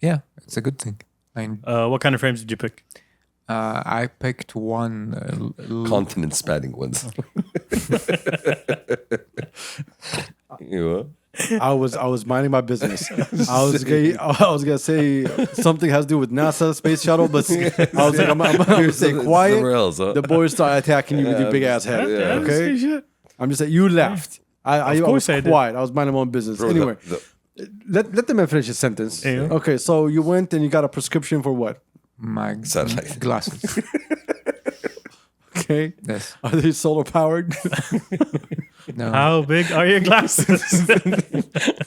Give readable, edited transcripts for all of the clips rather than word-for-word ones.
Yeah, it's a good thing. What kind of frames did you pick? I picked one. Continent spanning ones. You know? I was minding my business. I was gonna say something has to do with NASA space shuttle, but I was like, I'm gonna stay quiet. Somewhere else, huh? The boys start attacking you with your big ass head. Yeah. Okay, I'm just saying you laughed. I was I did. quiet. I was minding my own business. Bro, Anyway, let the man finish his sentence. Yeah. Okay, so you went and you got a prescription for what? My Satellite. glasses. Okay, Yes. are they solar powered? No. How big are your glasses?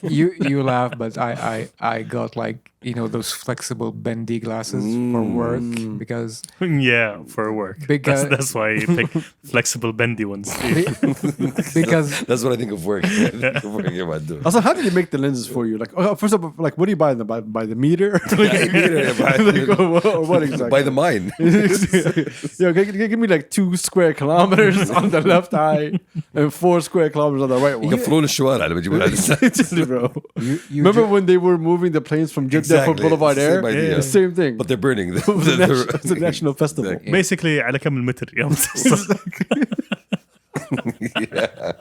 You laugh, but I got like those flexible bendy glasses for work because Yeah, for work. Because- That's why you pick flexible bendy ones. because That's what I think of work. Working in my door. Also, how did they make the lenses for you? Like, first of all, like, what do you buy them by the meter? Or what exactly? By the mine. Give me like 2 square kilometers on the left eye and 4 square kilometers on the right one. يقفلون الشوارع اللي بجيبوا لنا. Bro. you Remember when they were moving the planes from Jeddah for Boulevard Same Air? idea. The same thing. But they're burning. It's a national festival. Basically على كم المتر يوم Yeah.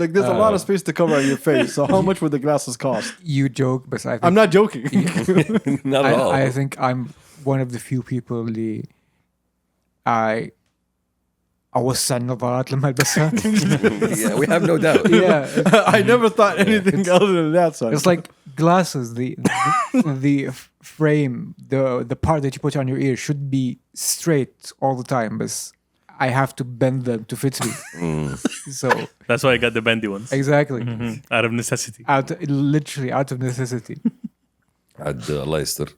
Like, there's a lot of space to cover on your face. So how much would the glasses cost? you joke, but I think I'm not joking. Not at all. I think I'm one of the few people اللي أوسع النظارات لما ألبسها. Yeah, we have no doubt. Yeah, I never thought anything other than that. Son. it's like glasses. The frame, the part that you put on your ear should be straight all the time, but I have to bend them to fit me. So That's why I got the bendy ones. exactly, Out of necessity. literally out of necessity. عاد الله يستر.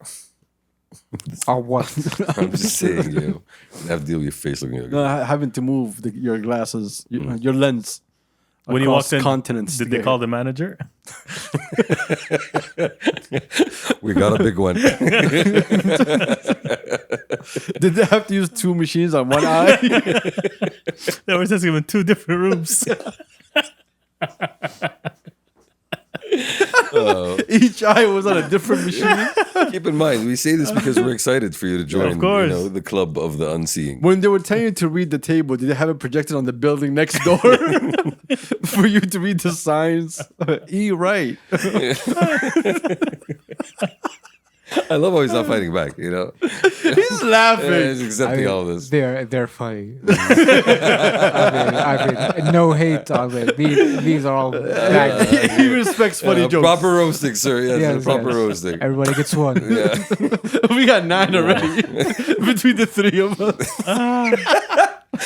Or what? I'm just saying, you have to deal with your face looking like having to move your glasses, your lens. When you across walked in, continents. did they call the manager? we got a big one. Did they have to use 2 machines on one eye? They were just given 2 different rooms. Each eye was on a different machine. Keep in mind, we say this because we're excited for you to join Of course. the club of the unseeing. When they were telling you to read the table, did they have it projected on the building next door for you to read the signs? Right. I love how he's not fighting back, He's laughing. He's accepting all this. They're funny. I mean, no hate on it. These are all bad. He respects funny jokes. Proper roasting, sir. Yes, Yes, proper yes. roasting. Everybody gets one. Yeah. We got 9 already between the 3 of us.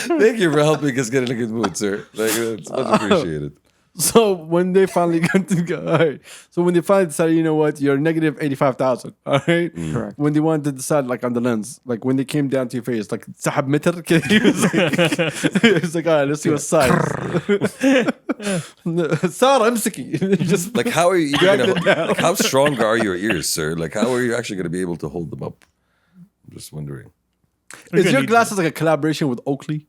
Thank you for helping us get in a good mood, sir. Like, it's much appreciated. So when they finally got to go, all right. So when they finally decided, you know what, you're negative 85,000. All right. Correct. When they wanted to decide, like on the lens, like when they came down to your face, like sahab meter, he was like, all right, let's see what size. Sarah, I'm sicky. Just Like, how are you Drag gonna, it down. like, how strong are your ears, sir? Like, how are you actually going to be able to hold them up? I'm just wondering. is your glasses like a collaboration with Oakley?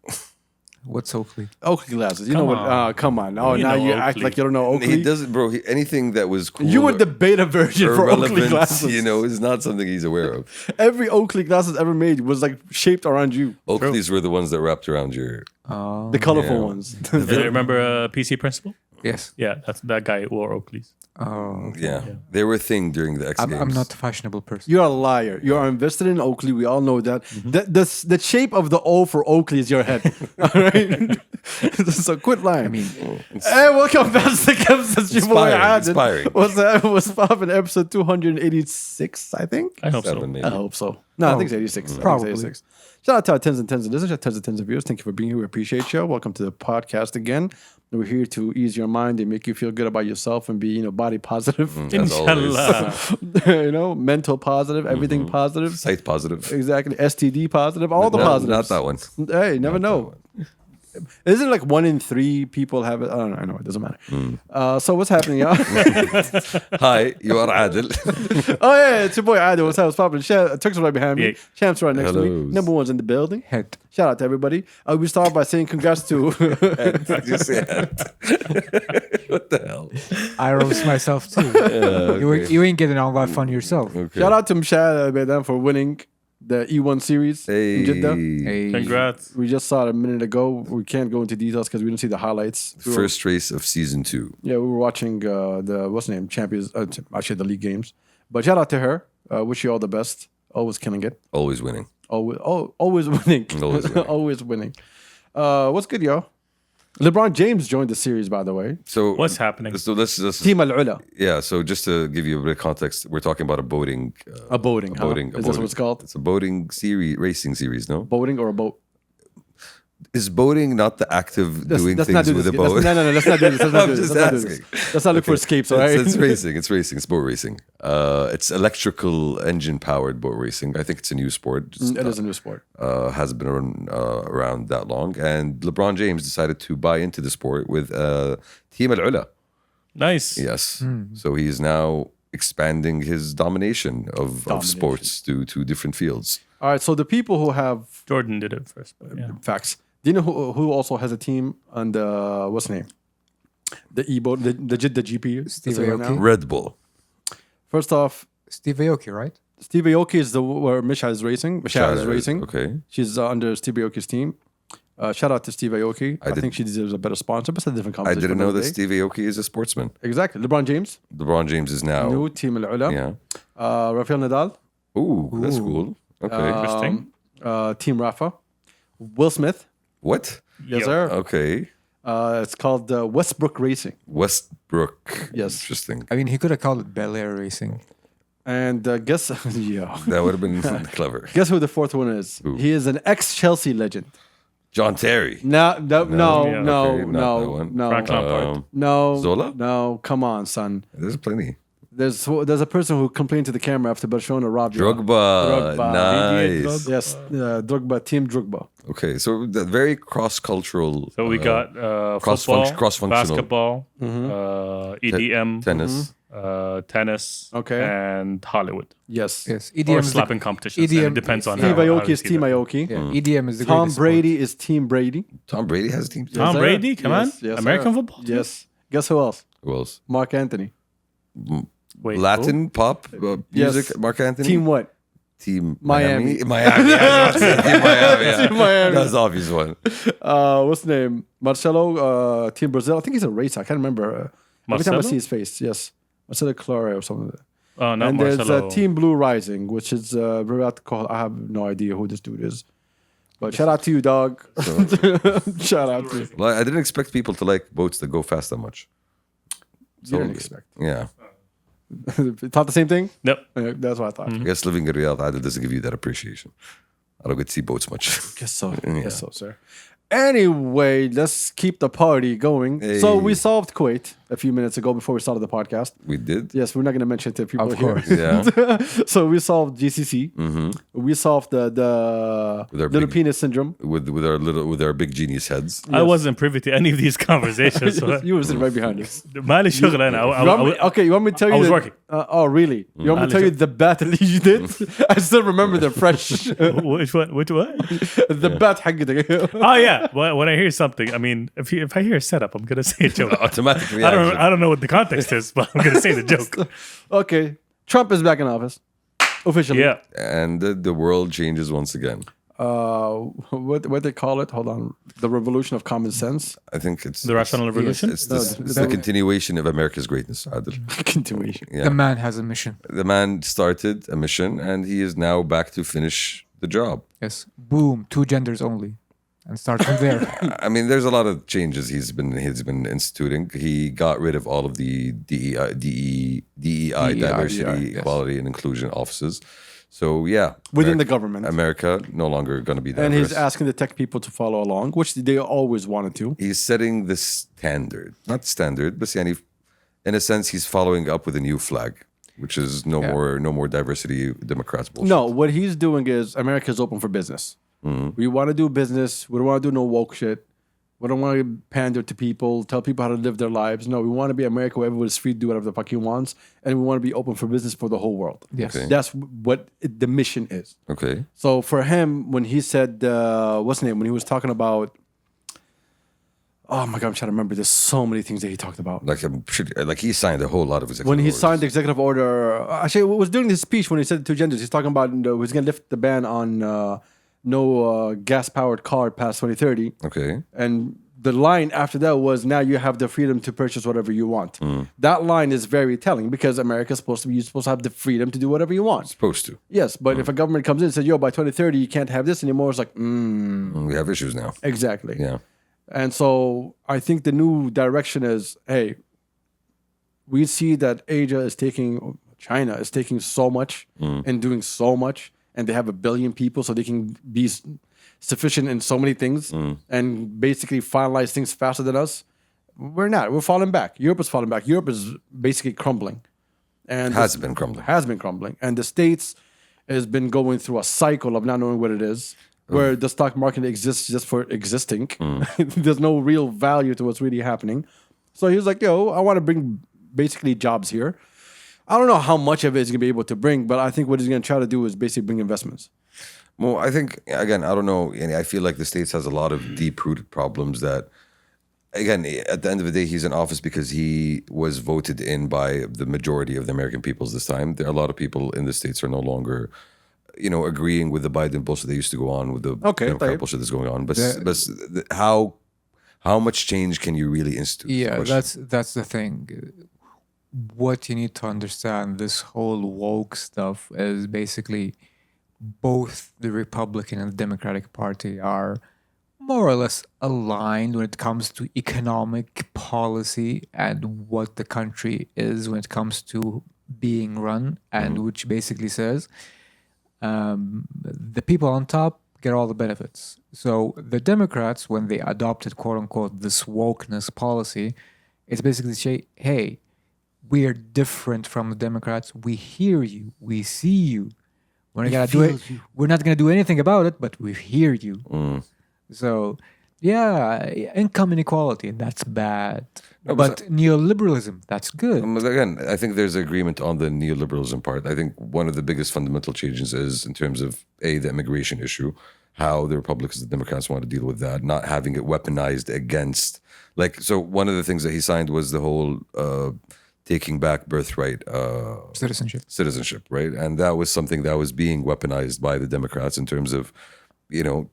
What's Oakley? Oakley glasses. You Come know what? on. Come on. Oh, You now know you act Oakley. like you don't know He Oakley. doesn't, bro. Anything that was cool. You were the beta version or for Oakley relevant, glasses. is not something he's aware of. Every Oakley glasses ever made was like shaped around you. Oakleys were the ones that wrapped around your. The colorful Yeah. ones. Do you remember PC Principal? Yes. Yeah, that's that guy wore Oakleys. Oh, Yeah, they were a thing during the X Games. I'm not a fashionable person. You're a liar. You are invested in Oakley. We all know that. The shape of the O for Oakley is your head. All right. So quit lying. I mean, Hey, welcome back to the Kemsas. Your boy Inspiring, Adil. inspiring. Was up in episode 286, I think. I hope so. 7, maybe. I hope so. No, I think it's 86. I think it's Probably. 86. Shout out to our tens and tens of listeners, our tens and tens of viewers. Thank you for being here. We appreciate you. Welcome to the podcast again. We're here to ease your mind and make you feel good about yourself and be, body positive. As always. Inshallah. Mental positive, everything positive. Sight positive. Exactly. STD positive, all the No, positives. not that one. Hey, you never know. Is it like 1 in 3 people have it? I don't know. I know it doesn't matter. So what's happening, y'all? Hi, you are Adil. Oh yeah, it's your boy Adil. What's up? What's poppin'? Turks right behind me. Yeah. Champs right next to me. Hellos. Number one's in the building. Head. Shout out to everybody. We start by saying congrats to. You said. What the hell? I roast myself too. You ain't getting all that fun yourself. Okay. Shout out to Mashael for winning the E1 series Hey. in Jeddah. Hey. Congrats. We just saw it a minute ago. We can't go into details because we didn't see the highlights. First race of season 2. Yeah, we were watching the what's the name champions, actually the league games. But shout out to her. Wish you all the best. Always killing it. Always winning. Always winning. Always winning. Always winning. What's good, yo? LeBron James joined the series, by the way. So What's happening? So let's just Team Al-Ula. yeah. So just to give you a bit of context, we're talking about a boating. A boating. A boating. Is this what it's called? It's a boating series, racing series. No, Boating or a boat? is boating not the act of doing Let's not things do with this. a boat? No. Let's not do this. Let's not I'm do this. just Let's not do this. asking. Let's not look for escapes, all right? It's racing. It's racing. It's boat racing. It's electrical engine powered boat racing. I think it's a new sport. Just, It is a new sport. hasn't been around that long. And LeBron James decided to buy into the sport with Team Al-Ula. Nice. Yes. So he's now expanding his domination of sports to different fields. All right, so the people who have Jordan did it first. But yeah. facts. Do you know who also has a team on the, what's the name? The e-boat, the Jeddah GP. Steve Is it right Aoki. now? Red Bull. First off, Steve Aoki, right? Steve Aoki is where Misha is racing. Misha is racing. Okay. She's under Steve Aoki's team. Shout out to Steve Aoki. I think she deserves a better sponsor, but it's a different I competition. didn't know another that day. Steve Aoki is a sportsman. Exactly. LeBron James, LeBron James is now. new Team Al-Ula. Yeah. Rafael Nadal, Ooh, that's cool. Okay. Interesting. Team Rafa. Will Smith. What? Yes, Yo. sir. Okay. It's called Westbrook Racing. Westbrook. Yes. Interesting. I mean, he could have called it Bel Air Racing. And guess, yeah. That would have been clever. Guess who the fourth one is? Who? He is an ex-Chelsea legend. John Terry. No, Yeah. Okay, not that no, one. Frank Lampard. no. Zola? No, come on, son. There's plenty. There's a person who complained to the camera after Barcelona robbed you. Drogba. Drogba. Nice. Yes, Drogba, Team Drogba. Okay, so the very cross-cultural. So we got football, cross-functional. basketball, EDM, tennis. tennis, Okay. and Hollywood. Yes. Yes, Or EDM. slapping competitions. EDM It depends on Steve how Aoki you is see Team that. Aoki. Yeah, EDM is the Tom greatest Brady is Team Brady. Tom Brady has a team. Tom sir. Brady, come on. Yes, American sir. football? Yes. Guess who else? Who else? Mark Anthony. Wait, Latin pop music. Yes. Mark Anthony. Team what? Team Miami. Miami. I was about to say Team Miami. Yeah. Team Miami. That's the obvious one. What's the name? Marcelo, Team Brazil. I think he's a racer. I can't remember. Every time I Marcelo? see his face, yes. Marcelo Clare or something. Oh, not And Marcelo. there's Team Blue Rising, which is Virat Kohli. I have no idea who this dude is. But shout out to you, dog. Shout out to you. Well, I didn't expect people to like boats that go fast that much. You didn't expect. Yeah. Thought the same thing? Nope. That's what I thought. I guess living in Riyadh, Adil doesn't give you that appreciation. I don't get to see boats much. Guess so. Yeah. Guess so, sir. Anyway, let's keep the party going. So Hey. we solved Kuwait a few minutes ago before we started the podcast. We did. Yes, we're not going to mention it to people Of here. course. Yeah. So we solved GCC. We solved the With our little big- penis syndrome. with our big genius heads. I wasn't privy to any of these conversations. So You were sitting right behind us. مالي شغل أنا. Okay, you want me to tell you? I was the- working. Oh, really? You want me to tell you the bat that you did? I still remember the fresh. Which one? Which what? The bat حقتك. Oh yeah. Well, when I hear something, I mean, if I hear a setup, I'm gonna say a joke. Automatically. I don't know what the context is, but I'm gonna say the joke. Okay, Trump is back in office officially. Yeah. And the world changes once again. What they call it? Hold on, the revolution of common sense. I think it's The rational revolution. It's the continuation of America's greatness, Adil. Continuation. Yeah. The man has a mission. The man started a mission and he is now back to finish the job. Yes. Boom. 2 genders only. And start from there. I mean, there's a lot of changes he's been instituting. He got rid of all of the DEI, diversity, yes. equality, and inclusion offices. So yeah, Within the government. America no longer going to be diverse. And he's asking the tech people to follow along, which they always wanted to. He's setting the standard, not standard, but yani, in a sense, he's following up with a new flag, which is no more diversity Democrats bullshit. No, what he's doing is America's open for business. We want to do business. We don't want to do no woke shit. We don't want to pander to people, tell people how to live their lives. No, we want to be America where everybody's free to do whatever the fuck he wants. And we want to be open for business for the whole world. Yes. Okay. That's what the mission is. Okay. So for him, when he said, what's the name? When he was talking about, oh my God, I'm trying to remember. There's so many things that he talked about. Like he signed a whole lot of executive When he orders. signed the executive order, actually, it was during his speech when he said it to genders. He's talking about he's going to lift the ban on no gas-powered car past 2030. Okay. And the line after that was, now you have the freedom to purchase whatever you want. That line is very telling because America's you're supposed to have the freedom to do whatever you want. Supposed to. Yes, but if a government comes in and says, yo, by 2030, you can't have this anymore, it's like, We have issues now. exactly. Yeah. And so I think the new direction is, hey, we see that China is taking so much and doing so much, and they have 1 billion people, so they can be sufficient in so many things and basically finalize things faster than us. We're not. We're falling back. Europe is falling back. Europe is basically crumbling. And Has been crumbling. Has been crumbling. And the States has been going through a cycle of not knowing what it is, where the stock market exists just for existing. There's no real value to what's really happening. So he was like, yo, I want to bring basically jobs here. I don't know how much of it he's going to be able to bring, but I think what he's going to try to do is basically bring investments. Well, I think, again, I don't know. And I feel like the States has a lot of deep-rooted problems that, again, at the end of the day, he's in office because he was voted in by the majority of the American peoples this time. There are a lot of people in the States are no longer, agreeing with the Biden bullshit that used to go on with the Democrat bullshit that's going on. But how much change can you really institute? Yeah, that's the thing. What you need to understand, this whole woke stuff is basically both the Republican and the Democratic Party are more or less aligned when it comes to economic policy and what the country is when it comes to being run, and which basically says the people on top get all the benefits. So the Democrats, when they adopted quote unquote this wokeness policy, it's basically say, hey, we are different from the Democrats. We hear you. We see you. We're not gonna do it. We're not gonna do anything about it, but we hear you. So, yeah, income inequality, that's bad. But neoliberalism, that's good. Again, I think there's agreement on the neoliberalism part. I think one of the biggest fundamental changes is in terms of the immigration issue, how the Republicans and the Democrats want to deal with that, not having it weaponized against. So one of the things that he signed was the whole taking back birthright citizenship, right? And that was something that was being weaponized by the Democrats in terms of,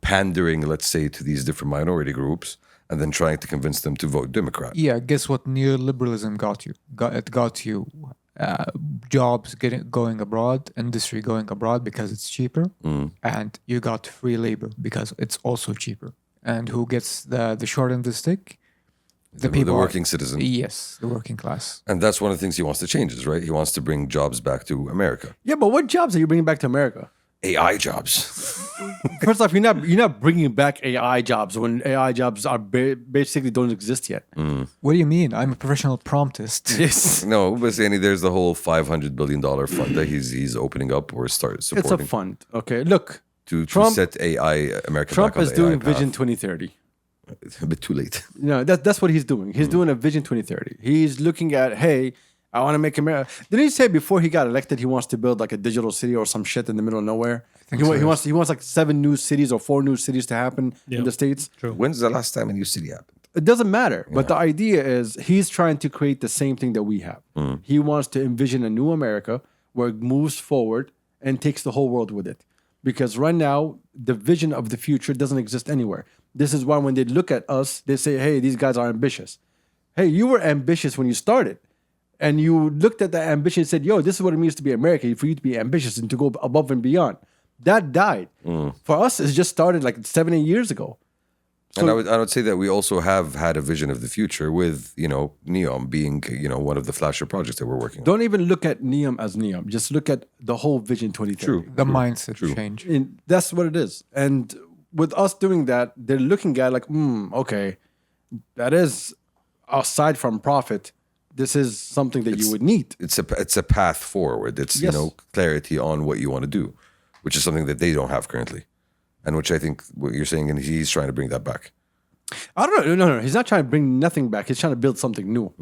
pandering, let's say, to these different minority groups and then trying to convince them to vote Democrat. Yeah, guess what neoliberalism got you? It got you jobs going abroad, industry going abroad because it's cheaper, and you got free labor because it's also cheaper. And who gets the short end of the stick? The working citizen. Yes, the working class. And that's one of the things he wants to change, is right? He wants to bring jobs back to America. Yeah, but what jobs are you bringing back to America? AI jobs. First off, you're not bringing back AI jobs when AI jobs are basically don't exist yet. What do you mean? I'm a professional promptist. Yes. No, but Sandy, there's the whole $500 billion fund that he's opening up or start supporting. It's a fund. Okay, look. To Trump, set AI, America Trump back on is the doing AI path. Vision 2030. It's a bit too late. That's what he's doing. He's doing a Vision 2030. He's looking at, hey, I want to make America. Didn't he say before he got elected he wants to build like a digital city or some shit in the middle of nowhere? He wants like 7 new cities or 4 new cities to happen in the States. True. When's the last time a new city happened? It doesn't matter. But the idea is he's trying to create the same thing that we have. He wants to envision a new America where it moves forward and takes the whole world with it. Because right now, the vision of the future doesn't exist anywhere. This is why when they look at us, they say, hey, these guys are ambitious. Hey, you were ambitious when you started. And you looked at that ambition and said, yo, this is what it means to be American, for you to be ambitious and to go above and beyond. That died. For us, it just started like 7-8 years ago. And I would say that we also have had a vision of the future with, NEOM being, one of the flasher projects that we're working on. Don't even look at NEOM as NEOM. Just look at the whole Vision 2030. True. The mindset change. And that's what it is. And with us doing that, they're looking at like, okay, that is aside from profit, this is something that you would need. It's a path forward. It's, clarity on what you want to do, which is something that they don't have currently. And which I think what you're saying, and he's trying to bring that back. I don't know. No. He's not trying to bring nothing back. He's trying to build something new.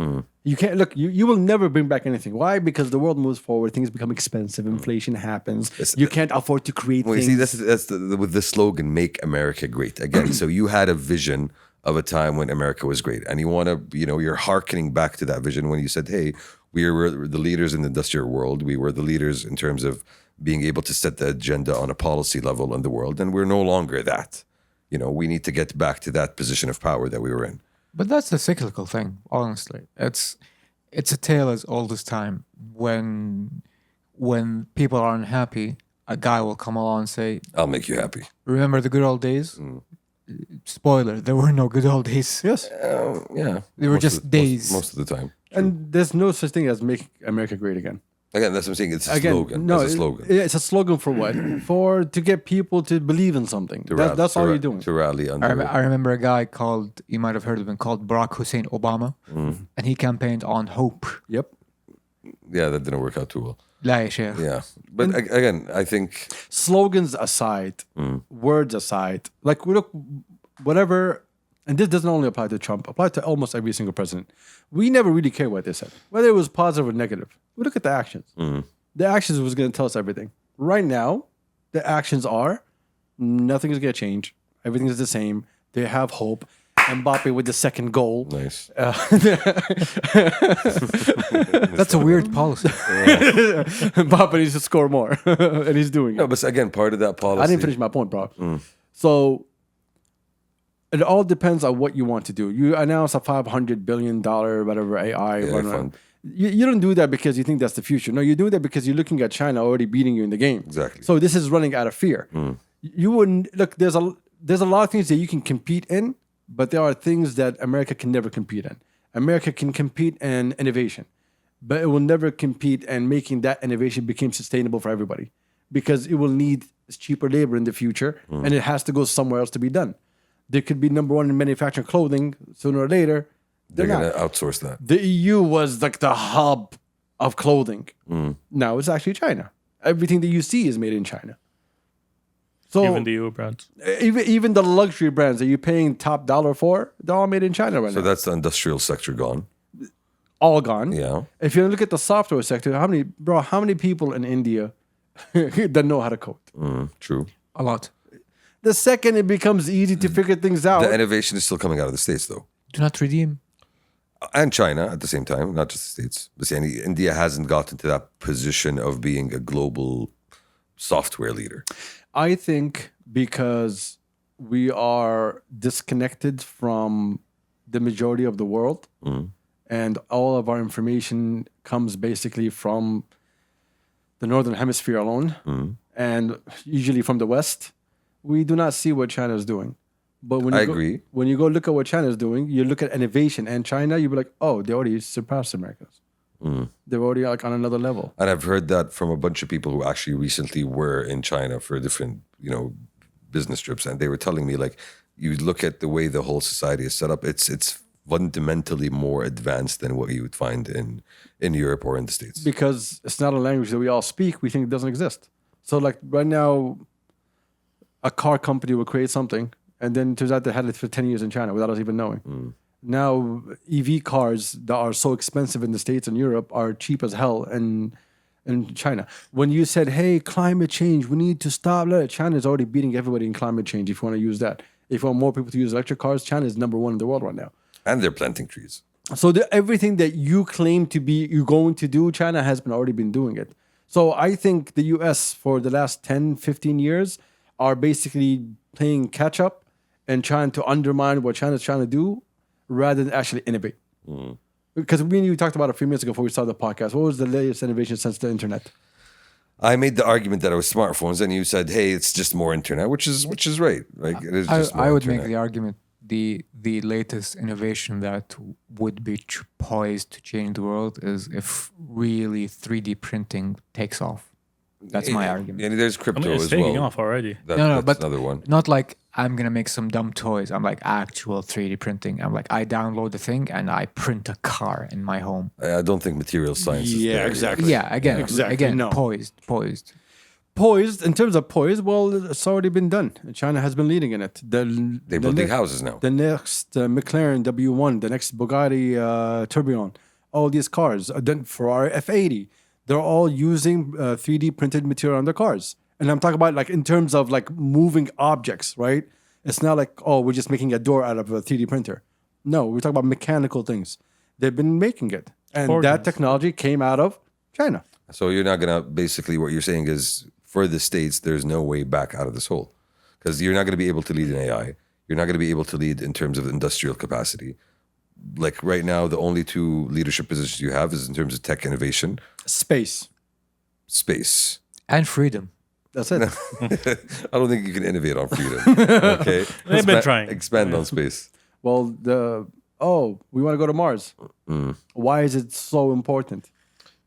You can't look. You will never bring back anything. Why? Because the world moves forward. Things become expensive. Inflation happens. You can't afford to create Well, you things. see, that's with the slogan "Make America Great Again." So you had a vision of a time when America was great, and you want to, you're hearkening back to that vision when you said, "Hey, we were the leaders in the industrial world. We were the leaders in terms of being able to set the agenda on a policy level in the world, and we're no longer that. We need to get back to that position of power that we were in." But that's the cyclical thing, honestly. It's a tale as old as time. When people are unhappy, a guy will come along and say, I'll make you happy. "Remember the good old days?" Spoiler, there were no good old days. Yes. Yeah, They were most just of the- days. most of the time. And there's no such thing as make America great again. Again, that's what I'm saying. It's a Again, slogan. no, It's a slogan. It's a slogan for what? To get people to believe in something. That's all you're doing. To rally under. I remember a guy called, you might have heard of him, called Barack Hussein Obama, and he campaigned on hope. Yep. Yeah, that didn't work out too well. لا يا شيخ. Yeah, but again, I think Slogans aside, words aside, like we look, whatever, and this doesn't only apply to Trump, apply to almost every single president. We never really care what they said, whether it was positive or negative. We look at the actions. The actions was going to tell us everything. Right now, the actions are nothing is going to change. Everything is the same. They have hope. Mbappe with the second goal. nice. That's a weird policy. Mbappe needs to score more, and he's doing it. No, but again, part of that policy. I didn't finish my point, bro. So it all depends on what you want to do. You announce a $500 billion whatever AI fund. You don't do that because you think that's the future. No, you do that because you're looking at China already beating you in the game. Exactly. So this is running out of fear. You wouldn't look. There's a lot of things that you can compete in, but there are things that America can never compete in. America can compete in innovation, but it will never compete in making that innovation become sustainable for everybody, because it will need cheaper labor in the future, and it has to go somewhere else to be done. They could be number one in manufacturing clothing sooner or later. They're They're going to not. outsource that. The EU was like the hub of clothing. Now it's actually China. Everything that you see is made in China. So Even the EU brands. even the luxury brands that you're paying top dollar for, they're all made in China right So now. that's the industrial sector gone. All gone. Yeah. If you look at the software sector, how many people in India that know how to code? True. A lot. The second it becomes easy to figure things out, The innovation is still coming out of the States, though. Do not redeem. And China at the same time, not just the States. But see, India hasn't gotten to that position of being a global software leader. I think because we are disconnected from the majority of the world, and all of our information comes basically from the northern hemisphere alone, and usually from the West, we do not see what China is doing. But when I you agree. When you go look at what China is doing, you look at innovation and China, you'll be like, oh, they already surpassed Americans. They're already like on another level. And I've heard that from a bunch of people who actually recently were in China for different, business trips. And they were telling me, like, you look at the way the whole society is set up, it's fundamentally more advanced than what you would find in Europe or in the States. Because it's not a language that we all speak, we think it doesn't exist. So like right now, a car company will create something, and then it turns out they had it for 10 years in China without us even knowing. Now, EV cars that are so expensive in the States and Europe are cheap as hell in China. When you said, hey, climate change, we need to stop, China is already beating everybody in climate change if you want to use that. If you want more people to use electric cars, China is number one in the world right now. And they're planting trees. So everything that you claim to be, you're going to do, China has already been doing it. So I think the US for the last 10, 15 years are basically playing catch up and trying to undermine what China's trying to do rather than actually innovate. Because we talked about it a few minutes ago before we started the podcast. What was the latest innovation since the internet? I made the argument that it was smartphones, and you said, "Hey, it's just more internet," which is right. Like it is just more I would internet. make the argument the latest innovation that would be poised to change the world is if really 3D printing takes off. That's my argument. And there's crypto I mean, it's as taking well. off already. That's but another one. not like I'm gonna make some dumb toys. I'm like actual 3D printing. I'm like I download the thing and I print a car in my home. I don't think material science is Yeah, there yet. exactly. Yeah, again, Exactly, again, no. poised. Poised, in terms of poised, well, it's already been done. China has been leading in it. They're building houses now. The next McLaren W1, the next Bugatti Tourbillon, all these cars, then Ferrari F80, they're all using 3D printed material on their cars. And I'm talking about like in terms of like moving objects, right? It's not like, oh, we're just making a door out of a 3D printer. No, we're talking about mechanical things. They've been making it. And that technology came out of China. So you're not going to, basically what you're saying is for the States, there's no way back out of this hole. Because you're not going to be able to lead in AI. You're not going to be able to lead in terms of industrial capacity. Like right now, the only two leadership positions you have is in terms of tech innovation. Space. And freedom. That's it. I don't think you can innovate on freedom. Okay, They've been trying. Expand on space. Well, we want to go to Mars. Why is it so important?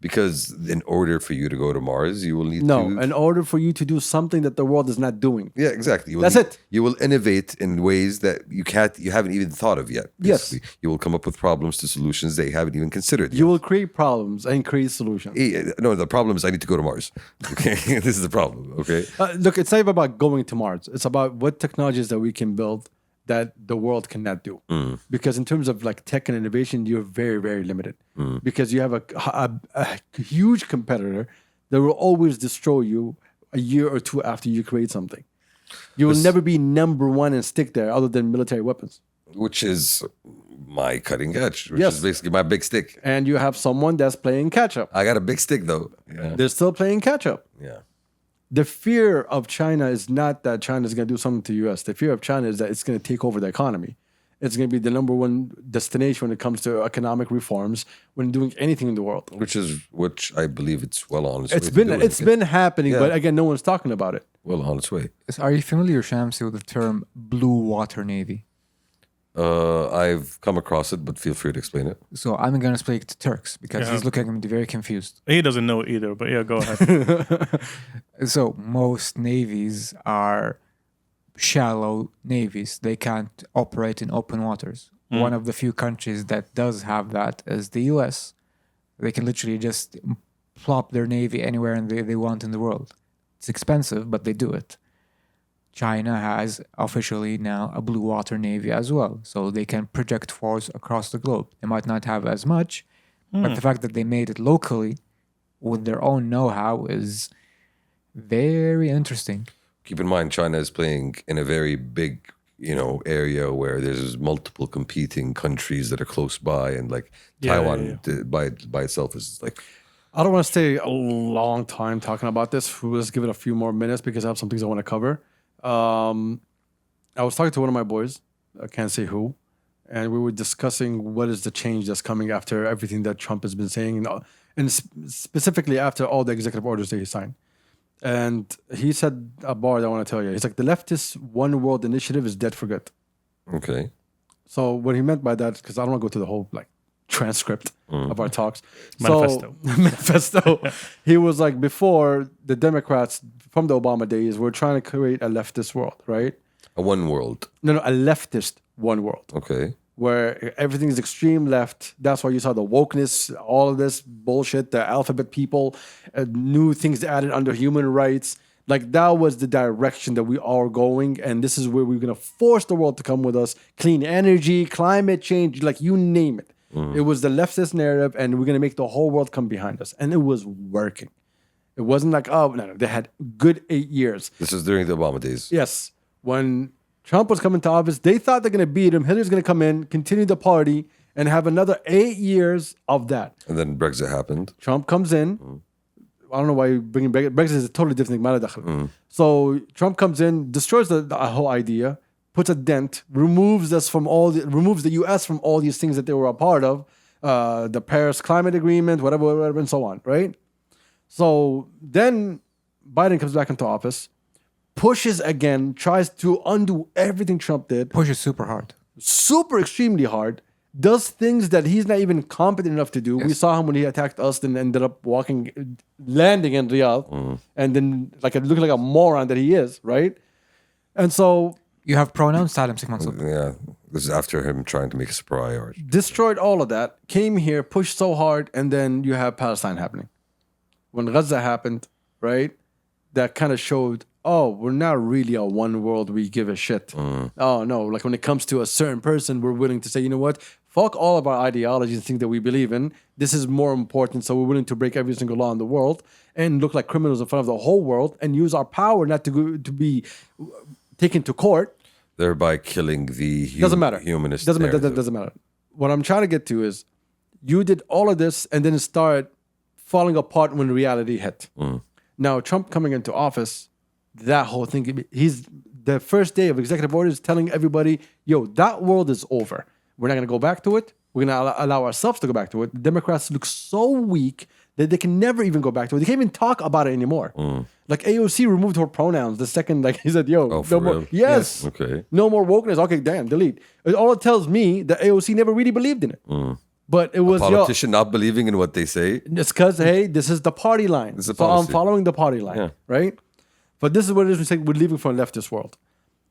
Because in order for you to go to Mars, you will need to... in order for you to do something that the world is not doing. Yeah, exactly. That's it. You will innovate in ways that you haven't even thought of yet. Basically. Yes. You will come up with problems to solutions that you haven't even considered yet. You will create problems and create solutions. No, the problem is I need to go to Mars. Okay, this is the problem. Okay. Look, it's not even about going to Mars. It's about what technologies that we can build that the world cannot do. Because in terms of like tech and innovation, you're very, very limited. Because you have a huge competitor that will always destroy you a year or two after you create something. You will never be number one and stick there other than military weapons. Which is my cutting edge, which Yes. is basically my big stick. And you have someone that's playing catch up. I got a big stick though. Yeah. They're still playing catch up. Yeah. The fear of China is not that China is going to do something to the U.S. The fear of China is that it's going to take over the economy. It's going to be the number one destination when it comes to economic reforms when doing anything in the world. Which I believe it's well on its way. It's been happening, but again, no one's talking about it. Well on its way. Are you familiar, Shamsi, with the term blue water navy? I've come across it, but feel free to explain it. So I'm going to explain it to Turks because he's looking at me very confused. He doesn't know either, but yeah, go ahead. So most navies are shallow navies. They can't operate in open waters. One of the few countries that does have that is the US. They can literally just plop their navy anywhere they want in the world. It's expensive, but they do it. China has officially now a blue water navy as well. So they can project force across the globe. They might not have as much, but the fact that they made it locally with their own know-how is very interesting. Keep in mind, China is playing in a very big, area where there's multiple competing countries that are close by, and like Taiwan by itself is like. I don't want to stay a long time talking about this. We'll just give it a few more minutes because I have some things I want to cover. I was talking to one of my boys, I can't say who, and we were discussing what is the change that's coming after everything that Trump has been saying, and specifically after all the executive orders that he signed. And he said a bar that I want to tell you. He's like, the leftist One World Initiative is dead for good. Okay. So what he meant by that, because I don't want to go through the whole transcript of our talks. Manifesto. So, manifesto. He was like, before the Democrats from the Obama days were trying to create a leftist world, right? A one world. No, a leftist one world. Okay. Where everything is extreme left. That's why you saw the wokeness, all of this bullshit, the alphabet people, new things added under human rights. Like that was the direction that we are going. And this is where we're going to force the world to come with us. Clean energy, climate change, like you name it. It was the leftist narrative, and we're going to make the whole world come behind us. And it was working. It wasn't like, no, they had good 8 years. This is during the Obama days. Yes. When Trump was coming to office, they thought they're going to beat him. Hillary's going to come in, continue the party, and have another 8 years of that. And then Brexit happened. Trump comes in. I don't know why you're bringing Brexit. Brexit is a totally different thing. So Trump comes in, destroys the whole idea, puts a dent, removes the U.S. from all these things that they were a part of, the Paris Climate Agreement, whatever, and so on, right? So then Biden comes back into office, pushes again, tries to undo everything Trump did, Pushes super hard. super extremely hard, does things that he's not even competent enough to do. We saw him when he attacked us and ended up landing in Riyadh, and then looking like a moron that he is, right? And so You have pronouns, Salim 6 months ago. Yeah. This is after him trying to make us a priority. destroyed all of that, came here, pushed so hard, and then you have Palestine happening. When Gaza happened, right? that kind of showed, oh, we're not really a one world, we give a shit. Oh, no. Like when it comes to a certain person, we're willing to say, you know what? Fuck all of our ideologies and things that we believe in. This is more important. So we're willing to break every single law in the world and look like criminals in front of the whole world and use our power not to be taken to court. Thereby killing the Doesn't matter. humanist Doesn't matter. narrative. Doesn't matter. What I'm trying to get to is you did all of this and then it started falling apart when reality hit. Now, Trump coming into office, that whole thing, he's the first day of executive orders telling everybody, yo, that world is over. We're not going to go back to it. We're going to allow ourselves to go back to it. The Democrats look so weak that they can never even go back to it. They can't even talk about it anymore. Like AOC removed her pronouns the second, like he said, yo, for no more. real? Yes. Okay. No more wokeness. Okay, damn, delete. All it tells me that AOC never really believed in it. But it was, Politician not believing in what they say. it's because, hey, this is the party line. This is a So I'm policy. following the party line, Yeah. right? But this is what it is we're leaving for a leftist world.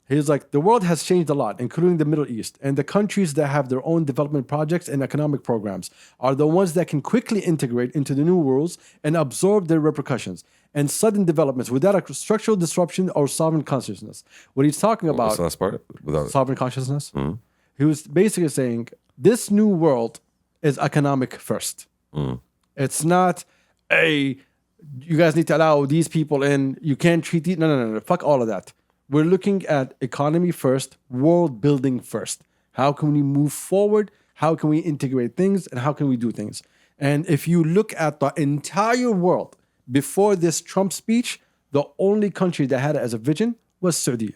He's like, the world has changed a lot, including the Middle East. And the countries that have their own development projects and economic programs are the ones that can quickly integrate into the new rules and absorb their repercussions and sudden developments without a structural disruption or sovereign consciousness. What he's talking What's about, the last part? Without sovereign consciousness, he was basically saying, this new world is economic first. It's not, hey, you guys need to allow these people in. You can't treat these. No. Fuck all of that. We're looking at economy first, world building first. How can we move forward? How can we integrate things? And how can we do things? And if you look at the entire world before this Trump speech, the only country that had it as a vision was Saudi.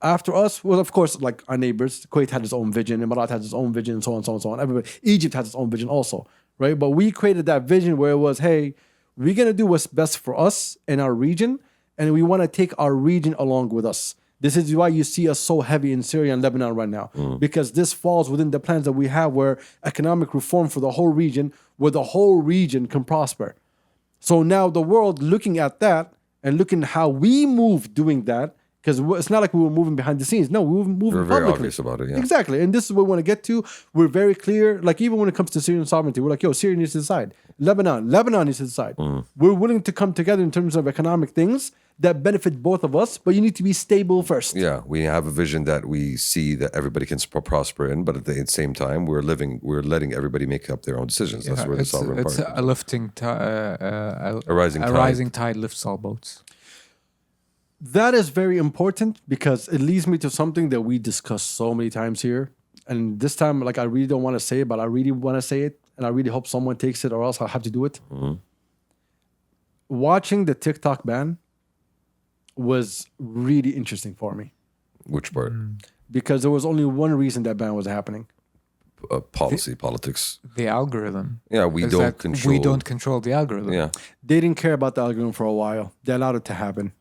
After us, well, of course, like our neighbors, Kuwait had its own vision, Emirat had its own vision, and so on, so on, so on. Everybody, Egypt has its own vision also, right? But we created that vision where it was, hey, we're gonna do what's best for us in our region, and we want to take our region along with us. This is why you see us so heavy in Syria and Lebanon right now, because this falls within the plans that we have, where economic reform for the whole region, where the whole region can prosper. So now the world looking at that and looking how we move doing that. Because it's not like we were moving behind the scenes. No, we were moving We're very publicly. obvious about it, yeah. Exactly. And this is what we want to get to. We're very clear. Like, even when it comes to Syrian sovereignty, we're like, yo, Syria needs to decide. Lebanon needs to decide. We're willing to come together in terms of economic things that benefit both of us, but you need to be stable first. Yeah, we have a vision that we see that everybody can prosper in, but at the same time, we're letting everybody make up their own decisions. That's where the sovereign it's part. a lifting A rising tide. rising tide lifts all boats. That is very important because it leads me to something that we discussed so many times here. And this time, like, I really don't want to say it, but I really want to say it. And I really hope someone takes it or else I'll have to do it. Watching the TikTok ban was really interesting for me Which part? because there was only one reason that ban was happening. Politics. The algorithm. Yeah, we Is don't that control. We don't control the algorithm. Yeah, They didn't care about the algorithm for a while. They allowed it to happen.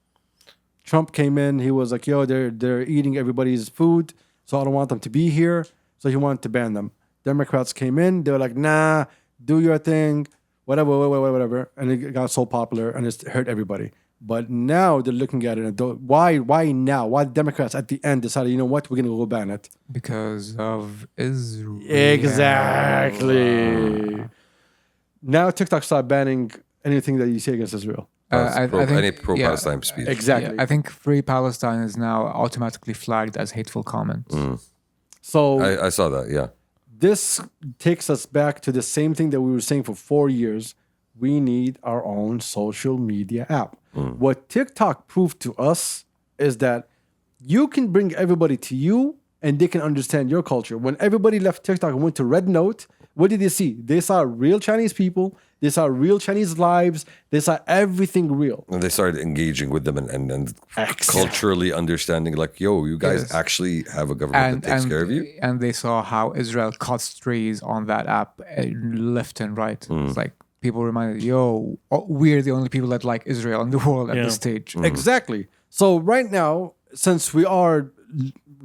Trump came in. He was like, yo, they're eating everybody's food, so I don't want them to be here. So he wanted to ban them. Democrats came in. They were like, nah, do your thing, whatever. And it got so popular and it hurt everybody. But now they're looking at it and why now? Why the Democrats at the end decided, you know what, we're going to go ban it? Because of Israel. Exactly. Now TikTok started banning anything that you say against Israel. any pro-Palestine speech. Exactly. Yeah, I think Free Palestine is now automatically flagged as hateful comments. So I saw that. Yeah, this takes us back to the same thing that we were saying for 4 years. We need our own social media app. What TikTok proved to us is that you can bring everybody to you and they can understand your culture. When everybody left TikTok and went to Red Note, what did they see? They saw real Chinese people. They saw real Chinese lives. They saw everything real. and they started engaging with them and Exactly. culturally understanding, like, yo, you guys Yes. actually have a government that takes care of you. And they saw how Israel cuts trees on that app left and right. It's like people reminded, yo, we're the only people that like Israel in the world at Yeah. this stage. Exactly. So right now, since we are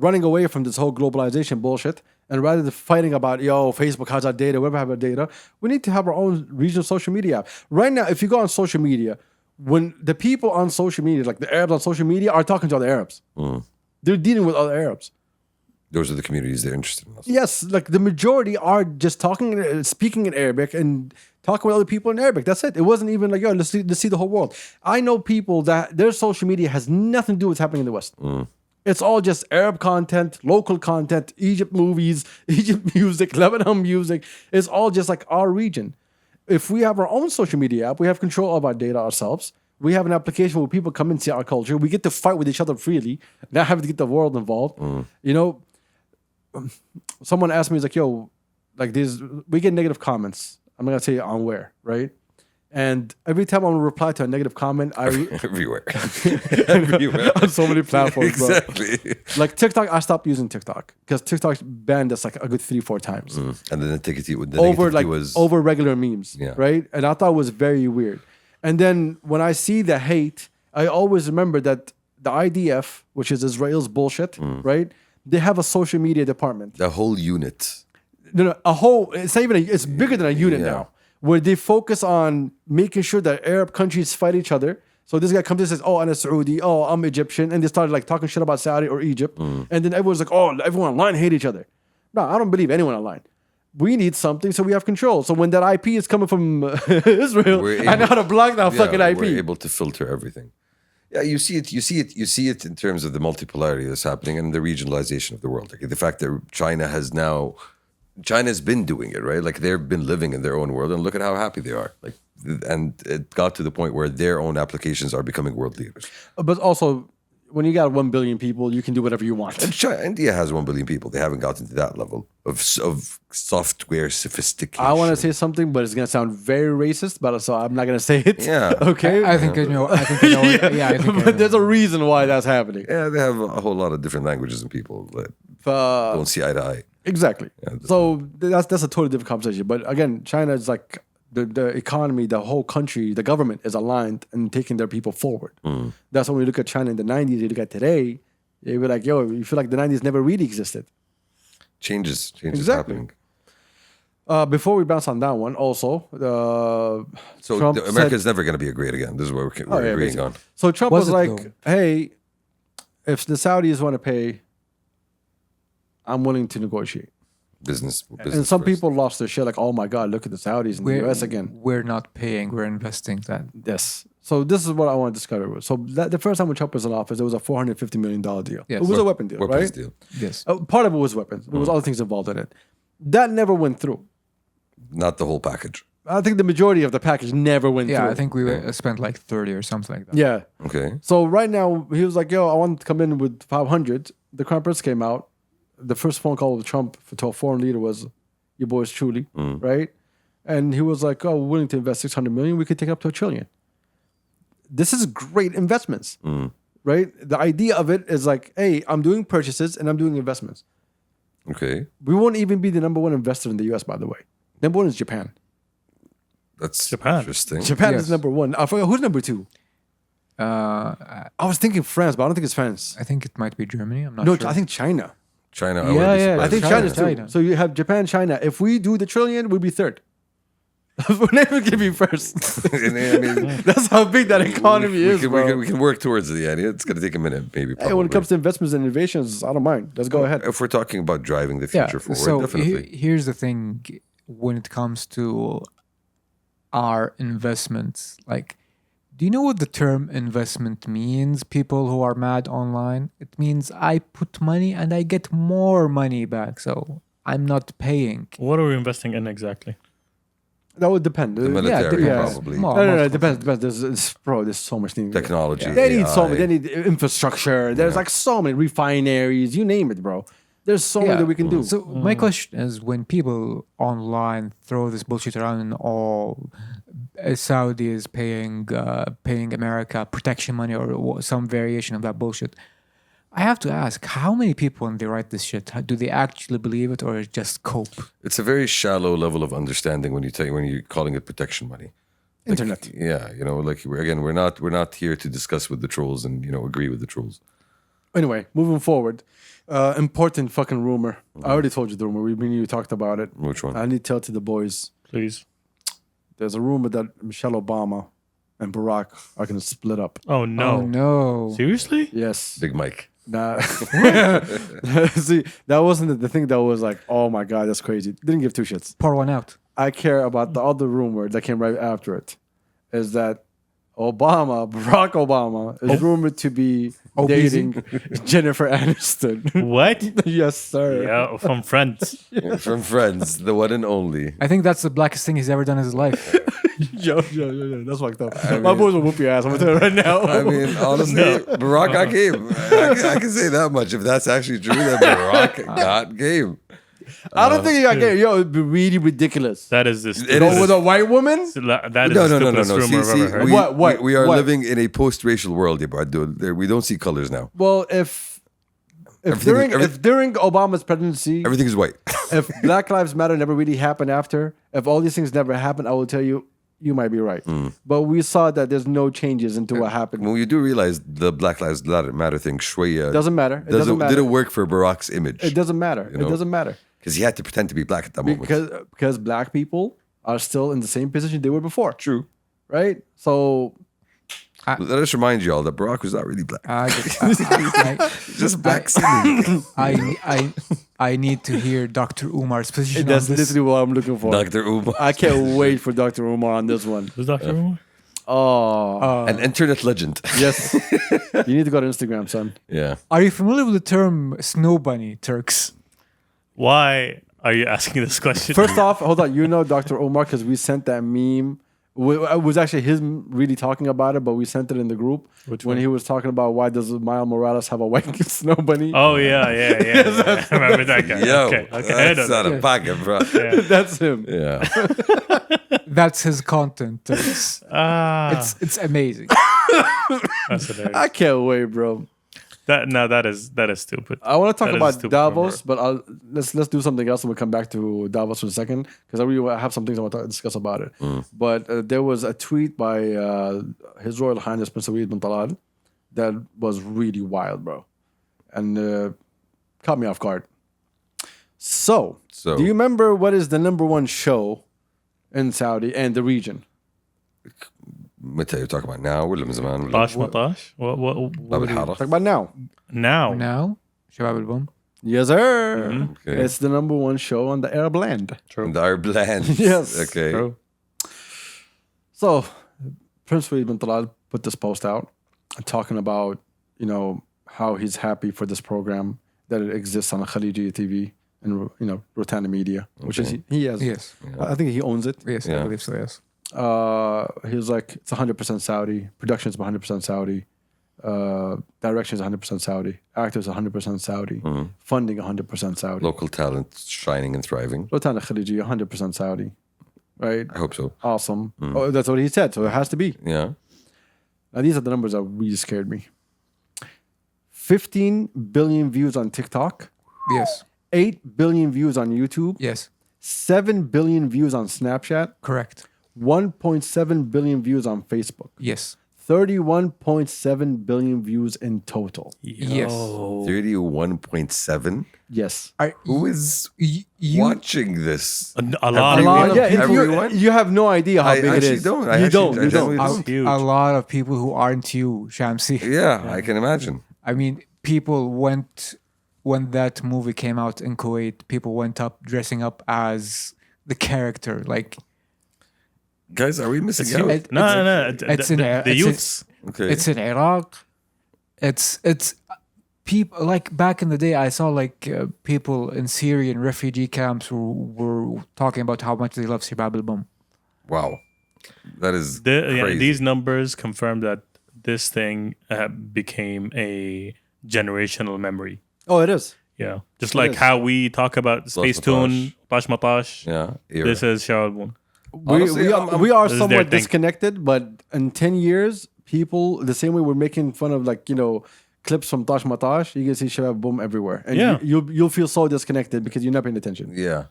running away from this whole globalization bullshit, and rather than fighting about, yo, Facebook has our data, whatever have our data, we need to have our own regional social media app. Right now, if you go on social media, when the people on social media, like the Arabs on social media, are talking to other Arabs, they're dealing with other Arabs. Those are the communities they're interested in. Also. Yes, like the majority are just speaking in Arabic and talking with other people in Arabic. That's it. It wasn't even like, yo, let's see the whole world. I know people that their social media has nothing to do with what's happening in the West. It's all just Arab content, local content, Egypt movies, Egypt music, Lebanon music. It's all just like our region. If we have our own social media app, we have control of our data ourselves. We have an application where people come and see our culture. We get to fight with each other freely, not having to get the world involved. You know, someone asked me, he's like, yo, like we get negative comments. I'm not going to say on where, right? And every time I want to reply to a negative comment, Everywhere. on so many platforms, bro. Exactly. Like TikTok, I stopped using TikTok because TikTok banned us like a good 3-4 times. And then the Over was over regular memes, Yeah. right? And I thought it was very weird. And then when I see the hate, I always remember that the IDF, which is Israel's bullshit, right? They have a social media department. the whole unit. No, a whole. It's not even. It's bigger than a unit Yeah. now, where they focus on making sure that Arab countries fight each other. So this guy comes and says, "Oh, I'm a Saudi. Oh, I'm Egyptian," and they started like talking shit about Saudi or Egypt, and then everyone's like, "Oh, everyone online hate each other." No, I don't believe anyone online. We need something so we have control. So when that IP is coming from Israel, I know how to block that fucking IP. We're able to filter everything. Yeah, you see it in terms of the multipolarity that's happening and the regionalization of the world. Like the fact that China's been doing it, right? Like they've been living in their own world, and look at how happy they are. Like, and it got to the point where their own applications are becoming world leaders. But also, when you got 1 billion people, you can do whatever you want. And India has 1 billion people. They haven't gotten to that level of software sophistication. I want to say something, but it's gonna sound very racist. But so I'm not gonna say it. Yeah. Okay. I think I know. I think I know. Yeah, I think I know. But there's a reason why that's happening. Yeah, they have a whole lot of different languages and people that don't see eye to eye. Exactly. So that's a totally different conversation. But again, China is like the economy, the whole country, the government is aligned and taking their people forward. That's when we look at China in the 90s, you look at today, you be like, yo, you feel like the 90s never really existed. Changes Exactly. happening. Before we bounce on that one, also, So Trump America's said- never going to be a great again. This is what we're agreeing basically. on. So Trump Was was it like, though? hey, if the Saudis want to pay, I'm willing to negotiate. Business And some first. people lost their shit, like, oh my God, look at the Saudis in the US again. We're not paying. We're investing that. Yes. So this is what I want to discover. So the first time when Trump was in office, it was a $450 million deal. Yes. It was a weapon deal, Weapons right? deal. Yes. Part of it was weapons. There was other things involved in it. That never went through. Not the whole package. I think the majority of the package never went Yeah, through. I think we spent like 30 or something like that. Yeah. Okay. So right now, he was like, yo, I want to come in with 500. The Crown Prince came out. The first phone call with Trump to a foreign leader was, your boys truly, right? And he was like, oh, we're willing to invest 600 million. We could take it up to $1 trillion. This is great investments, right? The idea of it is like, hey, I'm doing purchases and I'm doing investments. Okay. We won't even be the number one investor in the US, by the way. Number one is Japan. That's Japan. interesting. Japan Yes. is number one. I forgot who's number two. I was thinking France, but I don't think it's France. I think it might be Germany. I'm not No, sure. I think China. China. Yeah, wouldn't be yeah, surprised I think if China's too. China. So you have Japan, China. If we do the trillion, we'll be third. We're never gonna be first. And I mean, That's how big that economy is, we bro. can work towards the end. It's going to take a minute, maybe. Hey, when it probably. comes to investments and innovations, I don't mind. Let's go ahead. If we're talking about driving the Yeah. future forward, So definitely. here's the thing: when it comes to our investments, like, do you know what the term investment means? People who are mad online, it means I put money and I get more money back. So I'm not paying. What are we investing in exactly? That would depend. The military, depends. probably. No, it depends. There's so much things. Technology. They need so AI. much. They need infrastructure. There's like so many refineries. You name it, bro. There's so many that we can do. So my question is, when people online throw this bullshit around and all Saudi is paying America protection money or some variation of that bullshit, I have to ask, how many people when they write this shit, do they actually believe it or just cope? It's a very shallow level of understanding when you're calling it protection money. Internet. Yeah, like we're not here to discuss with the trolls and agree with the trolls. Anyway, moving forward, important fucking rumor. I already told you the rumor. Me and you talked about it. Which one? I need to tell to the boys. Please. There's a rumor that Michelle Obama and Barack are going to split up. Oh no. Oh no. Seriously? Yes. Big Mike. Nah. See, that wasn't the thing that was like, oh my God, that's crazy. Didn't give two shits. Pour one out. I care about the other rumor that came right after it. Is that Barack Obama, is rumored to be dating Jennifer Aniston. What? Yes, sir. Yeah, from Friends. From Friends, the one and only. I think that's the blackest thing he's ever done in his life. Yo, that's fucked up. My boys will whoop your ass. I'm gonna tell you right now. I mean, honestly, Barack got game. I can say that much. If that's actually true, then Barack got game. I don't think he got gay. Yo, it'd be really ridiculous. That is this. It Go is. with a white woman? That is No, the no, no, no, stupidest no. rumor I've ever heard. We, we are What? living in a post-racial world, yeah, bro. We don't see colors now. Well, if Everything- during Obama's presidency, Everything is white. if Black Lives Matter never really happened after, if all these things never happened, I will tell you, you might be right. But we saw that there's no changes into what happened. When you do realize the Black Lives Matter thing, shwaya, Doesn't matter. It doesn't matter. didn't work for Barack's image. It doesn't matter. know? It doesn't matter. Because he had to pretend to be black at that moment. Because black people are still in the same position they were before. True. Right? So Let us remind you all that Barack was not really black. Just black silly. I need to hear Dr. Umar's position that's on this. literally what I'm looking for. Dr. Umar. I can't wait for Dr. Umar on this one. Who's Dr. Umar? Oh, An internet legend. yes. You need to go to Instagram, son. Yeah. Are you familiar with the term snow bunny, Turks? Why are you asking this question? First off, hold on. You know Dr. Omar because we sent that meme. It was actually him really talking about it, but we sent it in the group Which when one? he was talking about why does Miles Morales have a white snow bunny. Oh yeah. I remember that guy. Yo, okay. that's out of pocket, bro. That's him. Yeah. That's his content, Turks. It's amazing. That's hilarious. I can't wait, bro. That is stupid. I want to talk That is a about stupid Davos, but let's do something else and we'll come back to Davos in a second because I really have some things I want to discuss about it. But there was a tweet by His Royal Highness Prince Saeed bin Talal that was really wild, bro, and caught me off guard. So, So- do you remember what is the number one show in Saudi and the region? متى you're talking about now ولا من زمان ولا طاش مطاش. What? باب الحارة. Talk about now. Now? Now, Shabab al-Bum. Yes, sir. Okay. It's the number one show on the Arab land. True. And our blend. Yes. Okay. True. So, Prince Saeed bin Talal put this post out talking about, how he's happy for this program, that it exists on Khaliji TV and, Rotana Media, which is, he has. Yes. I think he owns it. Yes, Yeah. I believe so, yes. He was like, it's 100% Saudi. Production is 100% Saudi. Direction is 100% Saudi. Actors 100% Saudi. Funding 100% Saudi. Local talent shining and thriving. Rotana Khaliji 100% Saudi. Right? I hope so. Awesome. Oh, that's what he said. So it has to be. Yeah. Now, these are the numbers that really scared me. 15 billion views on TikTok, Yes. 8 billion views on YouTube, Yes. 7 billion views on Snapchat, Correct. 1.7 billion views on Facebook, Yes. 31.7 billion views in total. Yes. 31.7. Yes. Who is You watching this? A lot Everyone? of Yeah, if Everyone? you have no idea how I big it actually is. don't. I You actually- don't. I You genuinely don't. don't. huge. a lot of people who aren't you, Shamsi. Yeah, I can imagine. I mean, people went when that movie came out in Kuwait. People went up dressing up as the character, like Guys, are we missing It's out? huge. No. it's in The it's in- youths. Okay. It's in Iraq. It's people like back in the day. I saw like people in Syrian refugee camps who were talking about how much they love Shabab al-Bum. Wow. That is crazy. These numbers confirm that this thing became a generational memory. Oh, it is. Yeah, just like is. how we talk about Space Tune, Tash Matash. Yeah. Era. This is Shawalbun. Honestly, We are This is their somewhat thing. disconnected, but in 10 years, people, the same way we're making fun of clips from Tash Matash, you can see Shabab Boom everywhere. And Yeah. you'll feel so disconnected because you're not paying attention. Yeah.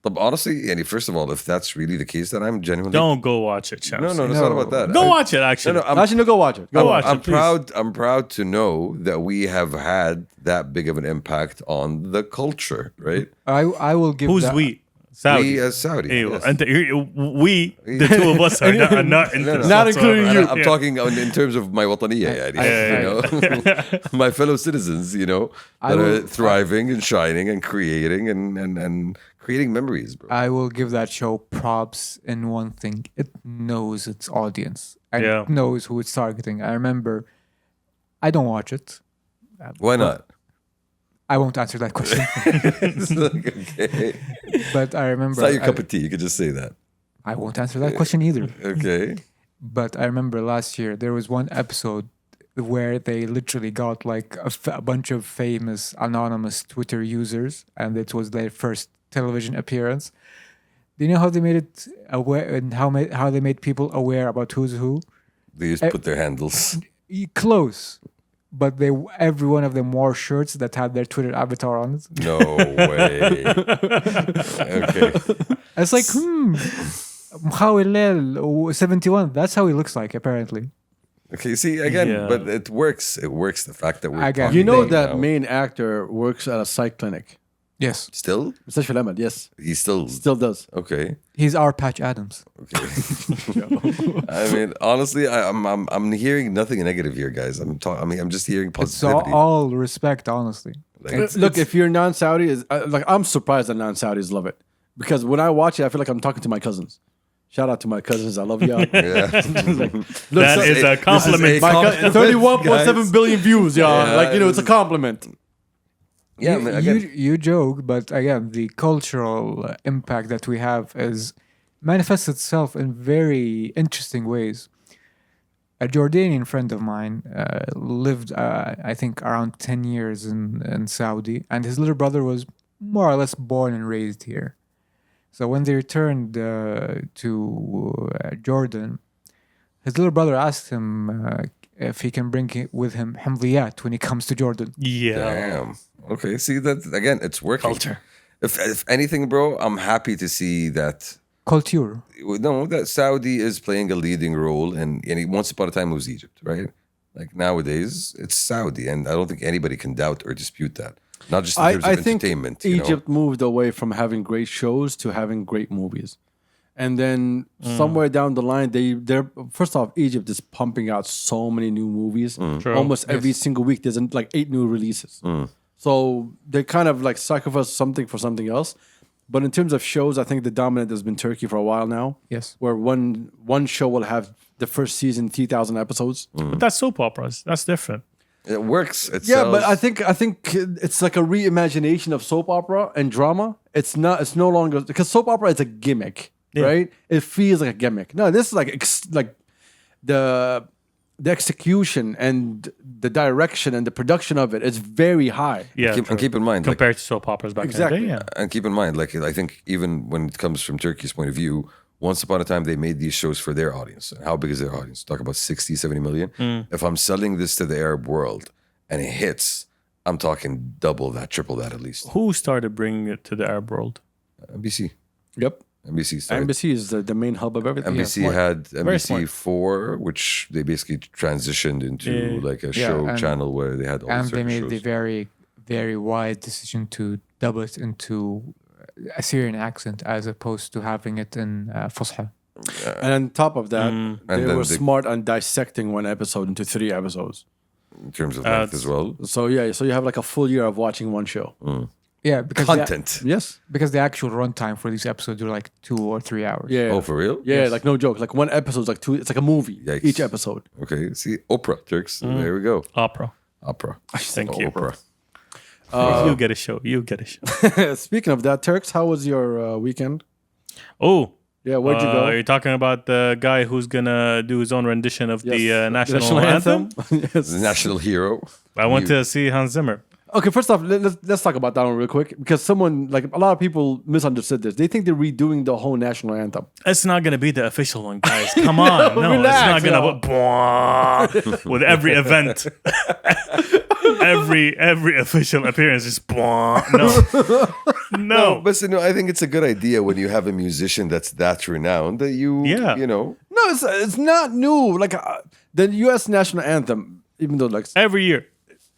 But honestly, first of all, if that's really the case, then I'm genuinely Don't go watch it, Shams. No, it's not about that. Go watch it. Actually, No, Actually, no, go watch it. Go Go watch watch it. it, please. I'm proud to know that we have had that big of an impact on the culture, right? I will give Who's that, we? Saudi. We as Saudi. Ew. Yes. And we, the two of us, are not interested. Not including whatsoever. you. I'm talking in terms of my wataniya, my fellow citizens, that are thriving and shining and creating and creating memories, bro. I will give that show props in one thing. It knows its audience. And Yeah. it knows who it's targeting. I remember, I don't watch it. Why not? I won't answer that question. It's like, okay. But I remember, It's not your cup of tea. You could just say that. I won't answer that question either. Okay. But I remember last year, there was one episode where they literally got like a bunch of famous anonymous Twitter users, and it was their first television appearance. Do you know how they made it aware and how they made people aware about who's who? They just put their handles. Close, but every one of them wore shirts that had their Twitter avatar on it. No way. Okay. It's like, Mashael 71. That's how he looks like, apparently. Okay, see, again, Yeah. but it works. It works. The fact that we're Again. talking You know right that now. main actor works at a psych clinic. Yes, Still? Mustashfa Ahmed, yes. He still... Still does. Okay. he's our Patch Adams. Okay. I mean, honestly, I'm hearing nothing negative here, guys. I'm just hearing It's positivity. all respect, honestly. Like, Look, if you're non-Saudi, I'm surprised that non-Saudis love it. Because when I watch it, I feel like I'm talking to my cousins. Shout out to my cousins. I love y'all. yeah. That is a compliment. a compliment, 31.7 guys. billion views, y'all. Yeah. It's a compliment. Yeah, you, man, again, you joke, but again, the cultural impact that we have manifests itself in very interesting ways. A Jordanian friend of mine lived, I think, around 10 years in Saudi, and his little brother was more or less born and raised here. So when they returned to Jordan, his little brother asked him if he can bring with him hamdiyat when he comes to Jordan. Yeah. damn. Okay, see that again. It's working. Culture. If anything, bro, I'm happy to see that. Culture. No, that Saudi is playing a leading role, and once upon a time it was Egypt, right? Like nowadays, it's Saudi, and I don't think anybody can doubt or dispute that. Not just in terms I of think entertainment. Egypt moved away from having great shows to having great movies. And then somewhere down the line, they're first off, Egypt is pumping out so many new movies. True. Almost every single week, there's like 8 new releases. So they kind of like sacrifice something for something else. But in terms of shows, I think the dominant has been Turkey for a while now. Yes. Where one show will have the first season 3,000 episodes. But that's soap operas. That's different. It works. It Yeah, sells. but I think it's like a reimagination of soap opera and drama. It's no longer because soap opera is a gimmick, right? It feels like a gimmick. No, this is like the execution and the direction and the production of it is very high. Yeah. and true. keep in mind, like, Compared to soap operas back Exactly. in the day. Yeah. and keep in mind, like I think even when it comes from Turkey's point of view, once upon a time they made these shows for their audience. How big is their audience? Talk about 60, 70 million. If I'm selling this to the Arab world and it hits, I'm talking double that, triple that at least. Who started bringing it to the Arab world? NBC. Yep. NBC started. Embassy is the main hub of everything. NBC smart. had Very NBC smart. 4, which they basically transitioned into Yeah. like a Yeah, show and- channel where they had all And the they certain made shows. the very, very wide decision to dub it into a Syrian accent as opposed to having it in Fusha. And on top of that, they And then were they- smart on dissecting one episode into 3 episodes. in terms of length as well. So yeah, so you have like a full year of watching one show. Yeah, because Content. Yes. because the actual runtime for these episodes are like 2 or 3 hours. Yeah. Oh, for real? Yeah, like no joke. Like one episode is like 2. It's like a movie. Yikes. Each episode. Okay. See, Oprah, Turks. There we go. Opera. Opera. Thank you. Oprah. You get a show. You get a show. Speaking of that, Turks, how was your weekend? Oh. Yeah, where'd you go? You're talking about the guy who's gonna do his own rendition of Yes. the national anthem. Yes. The national hero. I went to see Hans Zimmer. Okay, first off, let's talk about that one real quick because a lot of people misunderstood this. They think they're redoing the whole national anthem. It's not gonna be the official one, guys. Come on, no, Relax, it's not gonna with every event. every official appearance is no. But no, I think it's a good idea when you have a musician that's that renowned that you, Yeah. you know, No, it's not new. Like the U.S. national anthem, even though like Every year,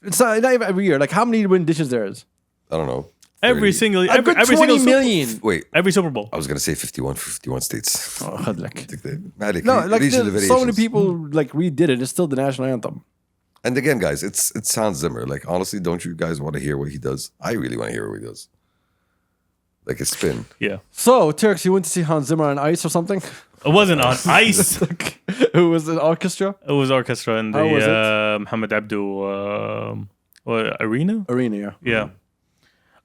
it's not even every year. Like how many renditions there is? I don't know, Every 30. single A good every 20 single million. Wait, every Super Bowl. I was gonna say 51 states. Oh, خدلك. Malik, No, like regional so many variations. people like redid it. It's still the national anthem. And again, guys, it's Hans Zimmer. Like honestly, don't you guys want to hear what he does? I really want to hear what he does. Like a spin. Yeah. So, Turks, you went to see Hans Zimmer on ice or something? It wasn't on ice. It was an orchestra It was orchestra in How was the Muhammad Abdu arena. arena. Yeah. Yeah.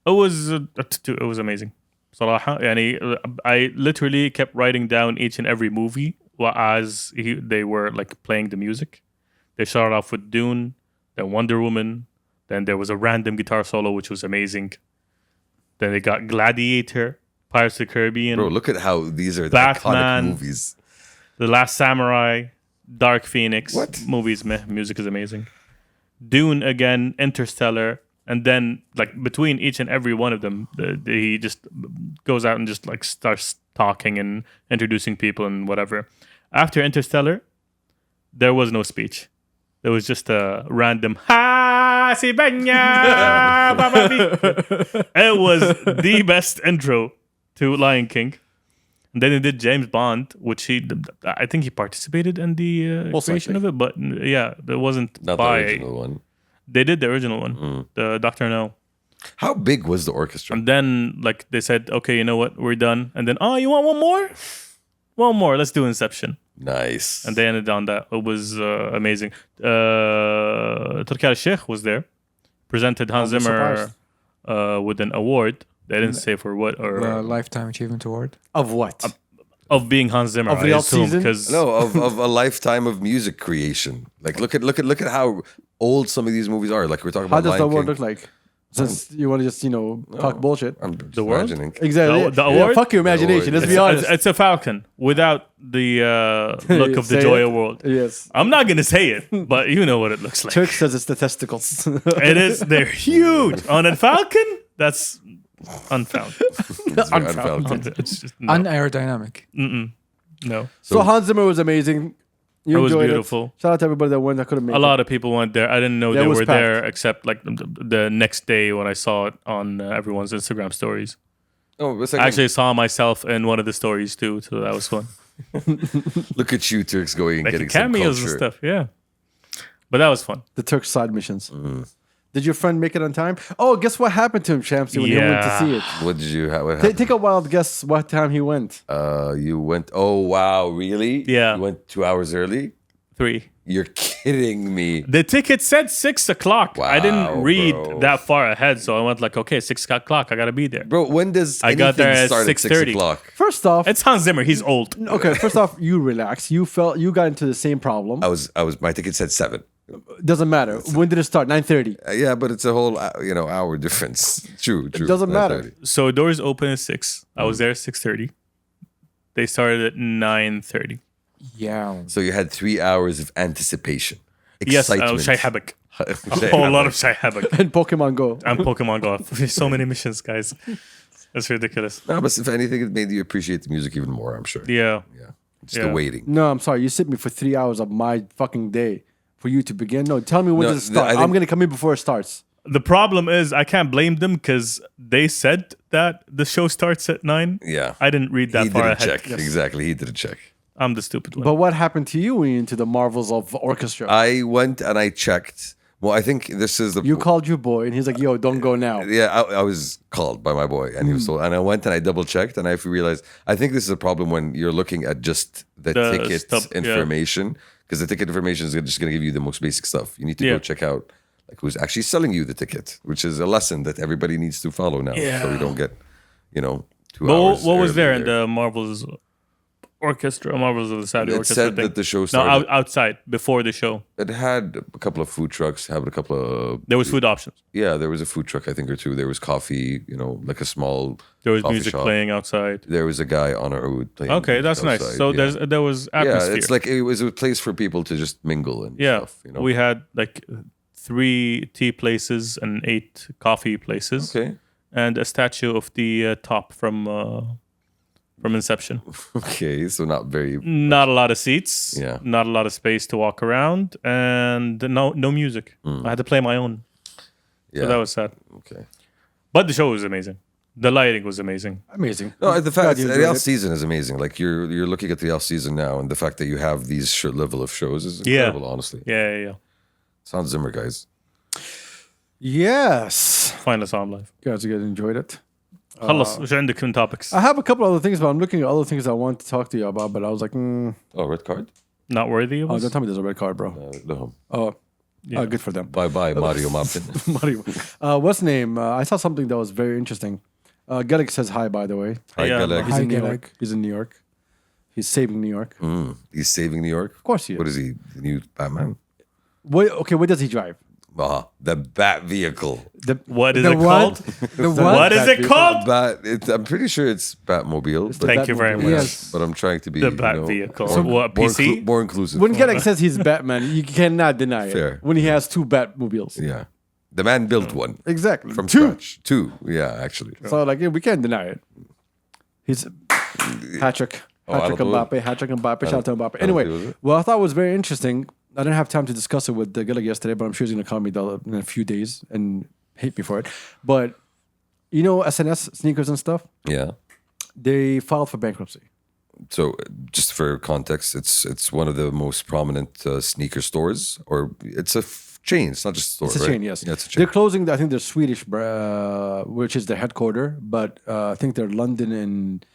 It was amazing. صراحة يعني I literally kept writing down each and every movie as they were like playing the music. They started off with Dune, then Wonder Woman, then there was a random guitar solo which was amazing. Then they got Gladiator, Pirates of the Caribbean, Bro, look at how these are the Batman. iconic movies. The Last Samurai, Dark Phoenix. What? Movies, music is amazing. Dune again, Interstellar, and then like between each and every one of them, he just goes out and just like starts talking and introducing people and whatever. After Interstellar, there was no speech. There was just a random "Ha si banya." It was the best intro to Lion King. And then they did James Bond, which I think he participated in the Most creation likely. of it, but yeah, it wasn't Not by. the original one. They did the original one, the Doctor No. How big was the orchestra? And then like they said, okay, you know what, we're done. And then, oh, you want one more? One more. Let's do Inception. Nice. And they ended on that. It was amazing. Turki al-Sheikh was there, presented Hans I'm Zimmer with an award. They didn't say for what or Lifetime Achievement Award. Of what? of being Hans Zimmer. Of the I assume off-season? because No, of a lifetime of music creation. Like look at how old some of these movies are. Like we're talking How about does the Lion award King. look like? Since you want to just talk bullshit. I'm just The world? imagining. Exactly. The Yeah, award? fuck your imagination. The Let's be award. honest. it's a falcon without the look of the Say Joy it. Award. Yes. I'm not gonna say it, but you know what it looks like. Turk says it's the testicles. It is. They're huge on a falcon. That's unfound. It's very unfalcon. It's just no. Unaerodynamic. No. So Hans Zimmer was amazing. You It was enjoyed beautiful. it. Shout out to everybody that went. I couldn't make A it. lot of people went there. I didn't know Yeah, it they was were packed. there except like the next day when I saw it on everyone's Instagram stories. Oh, it's I like actually saw myself in one of the stories too, so that was fun. look at you Turks going and Like getting some cameos culture. and stuff. Yeah. But that was fun. The Turk side missions. Did your friend make it on time? Oh, guess what happened to him, Shamsi, when he went to Yeah. see it? What did you have? What happened? Take a wild guess what time he went. You went. Oh wow, really? Yeah. You went 2 hours early. 3. You're kidding me. The ticket said 6 o'clock. I didn't Wow, read bro. that far ahead, so I went like, okay, 6 o'clock. I gotta be there. Bro, when does I anything got there at start at 6 6:30. o'clock? First off, It's Hans Zimmer. He's old. okay. First off, you relax. You got into the same problem. I was. My ticket said 7. Doesn't matter. When did it start? 9:30. Yeah, but it's a whole hour difference. True. It doesn't matter. 9:30. So doors open at 6. I was there at 6:30. They started at 9:30. Yeah. So you had 3 hours of anticipation, Yes, excitement. Shai Habak. Shai A whole lot Habak. of Shai Habak. And Pokemon Go. And Pokemon Go. There's so many missions, guys. That's ridiculous. No, but if anything, it made you appreciate the music even more. I'm sure. Yeah. Yeah. Just Yeah. the waiting. No, I'm sorry. You sit me for 3 hours of my fucking day for you to begin. No, tell me when No, does it start. I think- I'm gonna come in before it starts. The problem is I can't blame them because they said that the show starts at 9. Yeah. I didn't read that He far didn't ahead. check. Exactly. He didn't check. I'm the stupid one. But what happened to you when you into the marvels of orchestra? I went and I checked. Well, I think this is the. You called your boy, and he's like, "Yo, don't go now." Yeah, I was called by my boy, and he was told, and I went and I double checked, and I realized I think this is a problem when you're looking at just the ticket stuff, yeah. information, because the ticket information is just going to give you the most basic stuff. You need to go Yeah. check out like who's actually selling you the ticket, which is a lesson that everybody needs to follow now, so Yeah. we don't get 2 But hours. what was early there in the Marvels Orchestra, Marvels of the Saudi It Orchestra said thing? that the show No, started. outside, before the show. It had a couple of food trucks, had a couple of There was food options. yeah. There was a food truck, I think, or two. There was coffee, like a small. There was coffee music shop. playing outside. There was a guy on a oud playing. Okay, music that's nice. outside, So yeah. there was Yeah, atmosphere. it's like it was a place for people to just mingle and Yeah, stuff. we had like 3 tea places and 8 coffee places, Okay. and a statue of the top from Inception. Okay, so not very. Not a lot of seats. Yeah. Not a lot of space to walk around, and no music. I had to play my own. Yeah. So that was sad. Okay. But the show was amazing. The lighting was amazing. Amazing. No, the fact Glad you the enjoyed L it. season is amazing. Like you're looking at the L season now, and the fact that you have these level of shows is incredible. Honestly, Yeah. sounds Zimmer, guys. Yes. Finally saw him live. Guys, you guys enjoyed it. خلص وش عندك من topics? I have a couple other things, but I'm looking at other things I want to talk to you about. But I was like, Oh, red card. Not worthy of oh, us? don't tell me there's a red card, bro. No. Oh, good for them. Bye bye Mario Muffin. Mario. What's the name? I saw something that was very interesting. Galik says hi, by the way. Hi, Yeah, Galek. He's Hi, in New Galik. York. He's in New York. He's saving New York. He's saving New York. Of course he is. What is he? The new Batman? What does he drive? The Bat vehicle. What is The it what? called? The What is it called? I'm pretty sure it's Batmobile. But, Thank you very Batmobile. much. Yes. but I'm trying to be The Bat vehicle. More, What, more PC? more inclusive. When Galik says he's Batman, you cannot deny it. Fair. When he has two Batmobiles. Yeah, the man built one Exactly. from two. scratch. Two. Yeah, actually. So like we can't deny it. He's Patrick. I Patrick don't do it. Mbappe. Patrick Mbappe. Shout out to Mbappe. do Anyway, it. what I thought was very interesting. I didn't have time to discuss it with Gillig yesterday, but I'm sure he's going to call me in a few days and hate me for it. But you know, SNS sneakers and stuff, Yeah. they filed for bankruptcy. So, just for context, it's one of the most prominent sneaker stores, or it's a chain. It's not just a store. It's a right? chain, yes. Yeah, it's a chain. They're closing. I think they're Swedish, which is their headquarter, but I think they're London and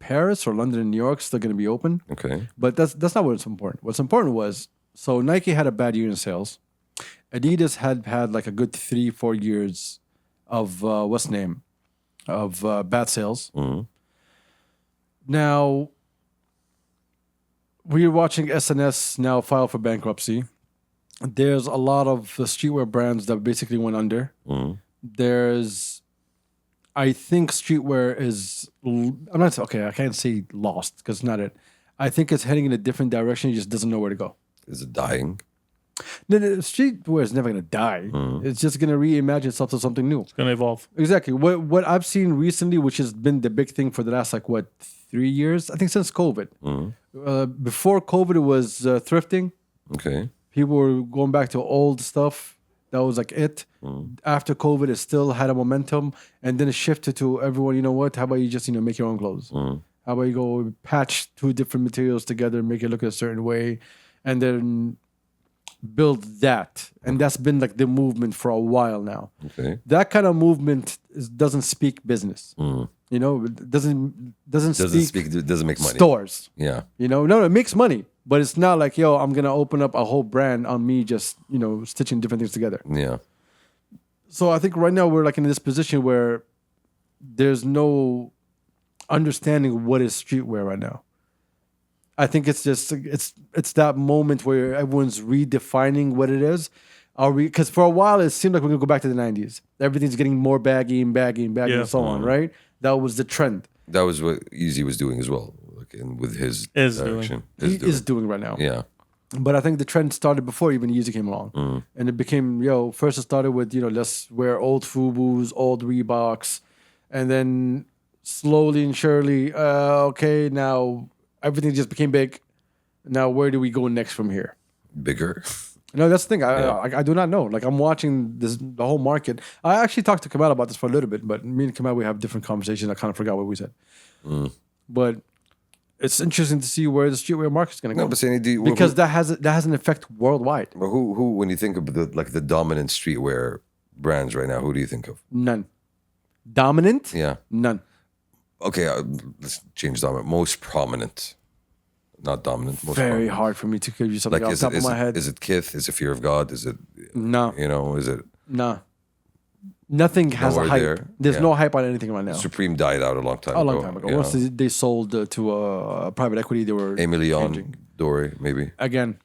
Paris or London and New York still going to be open. Okay. But that's not what's important. What's important was, so Nike had a bad year in sales. Adidas had like a good 3-4 years of bad sales. Mhm. Now we're watching SNS now file for bankruptcy. There's a lot of streetwear brands that basically went under. Mhm. I think streetwear is. I can't say lost because it's not it. I think it's heading in a different direction. It just doesn't know where to go. Is it dying? No, streetwear is never going to die. It's just going to reimagine itself to something new. It's gonna evolve. Exactly. What I've seen recently, which has been the big thing for the last 3 years, I think since COVID. Before COVID, it was thrifting. Okay. People were going back to old stuff. That was like it. After COVID, it still had a momentum, and then it shifted to everyone. You know what? How about you just make your own clothes? How about you go patch two different materials together, make it look a certain way, and then build that. And that's been like the movement for a while now. Okay. That kind of movement doesn't speak business. It doesn't speak It doesn't make money. stores. Yeah. No, it makes money, but it's not like, I'm gonna open up a whole brand on me just stitching different things together. Yeah. So I think right now we're like in this position where there's no understanding what is streetwear right now. I think it's just it's that moment where everyone's redefining what it is. Because for a while it seemed like we're gonna go back to the 90s. Everything's getting more baggy and Yeah. so on, right? That was the trend. That was what Easy was doing as well, like with his Is direction. He is doing right now. Yeah. But I think the trend started before even Yeezy came along. And it became, first it started with, let's wear old Fubus, old Reeboks. And then slowly and surely, okay, now everything just became big. Now where do we go next from here? Bigger. No, that's the thing. I do not know. Like I'm watching the whole market. I actually talked to Kamal about this for a little bit, but me and Kamal, we have different conversations. I kind of forgot what we said. But it's interesting to see where the streetwear market is going to go. No, but saying, Because that has an effect worldwide. who when you think of the dominant streetwear brands right now, who do you think of? None. Dominant? Yeah. None. Okay, let's change dominant. Most prominent, not dominant. Most Very prominent. hard for me to give you something Like off the top of my head. Is it Kith? Is it Fear of God? Is it No. Is it Nah. Nothing has a Nowhere hype. there. There's Yeah. no hype on anything right now. Supreme died out a long time ago. A long time ago. Yeah. Once they sold to private equity, they were Emilion changing. Dory, maybe. Again,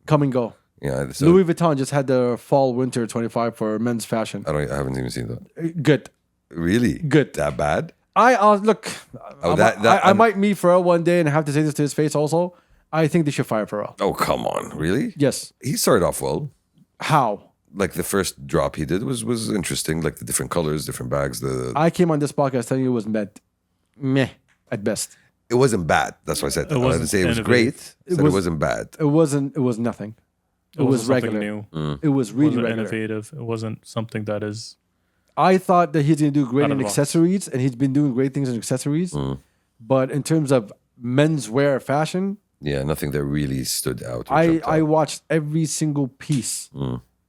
come and go. Yeah. So Louis Vuitton just had the fall winter 25 for men's fashion. I haven't even seen that. Good. Really? Good. That bad? I look. Oh, I might meet Pharrell one day and have to say this to his face. Also, I think they should fire Pharrell. Oh, come on. Really? Yes. He started off well. How? Like the first drop he did was interesting. Like the different colors, different bags. I came on this podcast telling you it was meh at best. It wasn't bad. That's what I said. I wasn't didn't say it was innovative. great. I said it wasn't bad. It wasn't. It was nothing. It was wasn't something regular. new. It was really It wasn't regular. innovative. It wasn't something that is. I thought that he's going to do great Out in of the box. accessories, and he's been doing great things in accessories. But in terms of menswear fashion, Yeah, nothing that really stood out. or I jumped out. watched every single piece.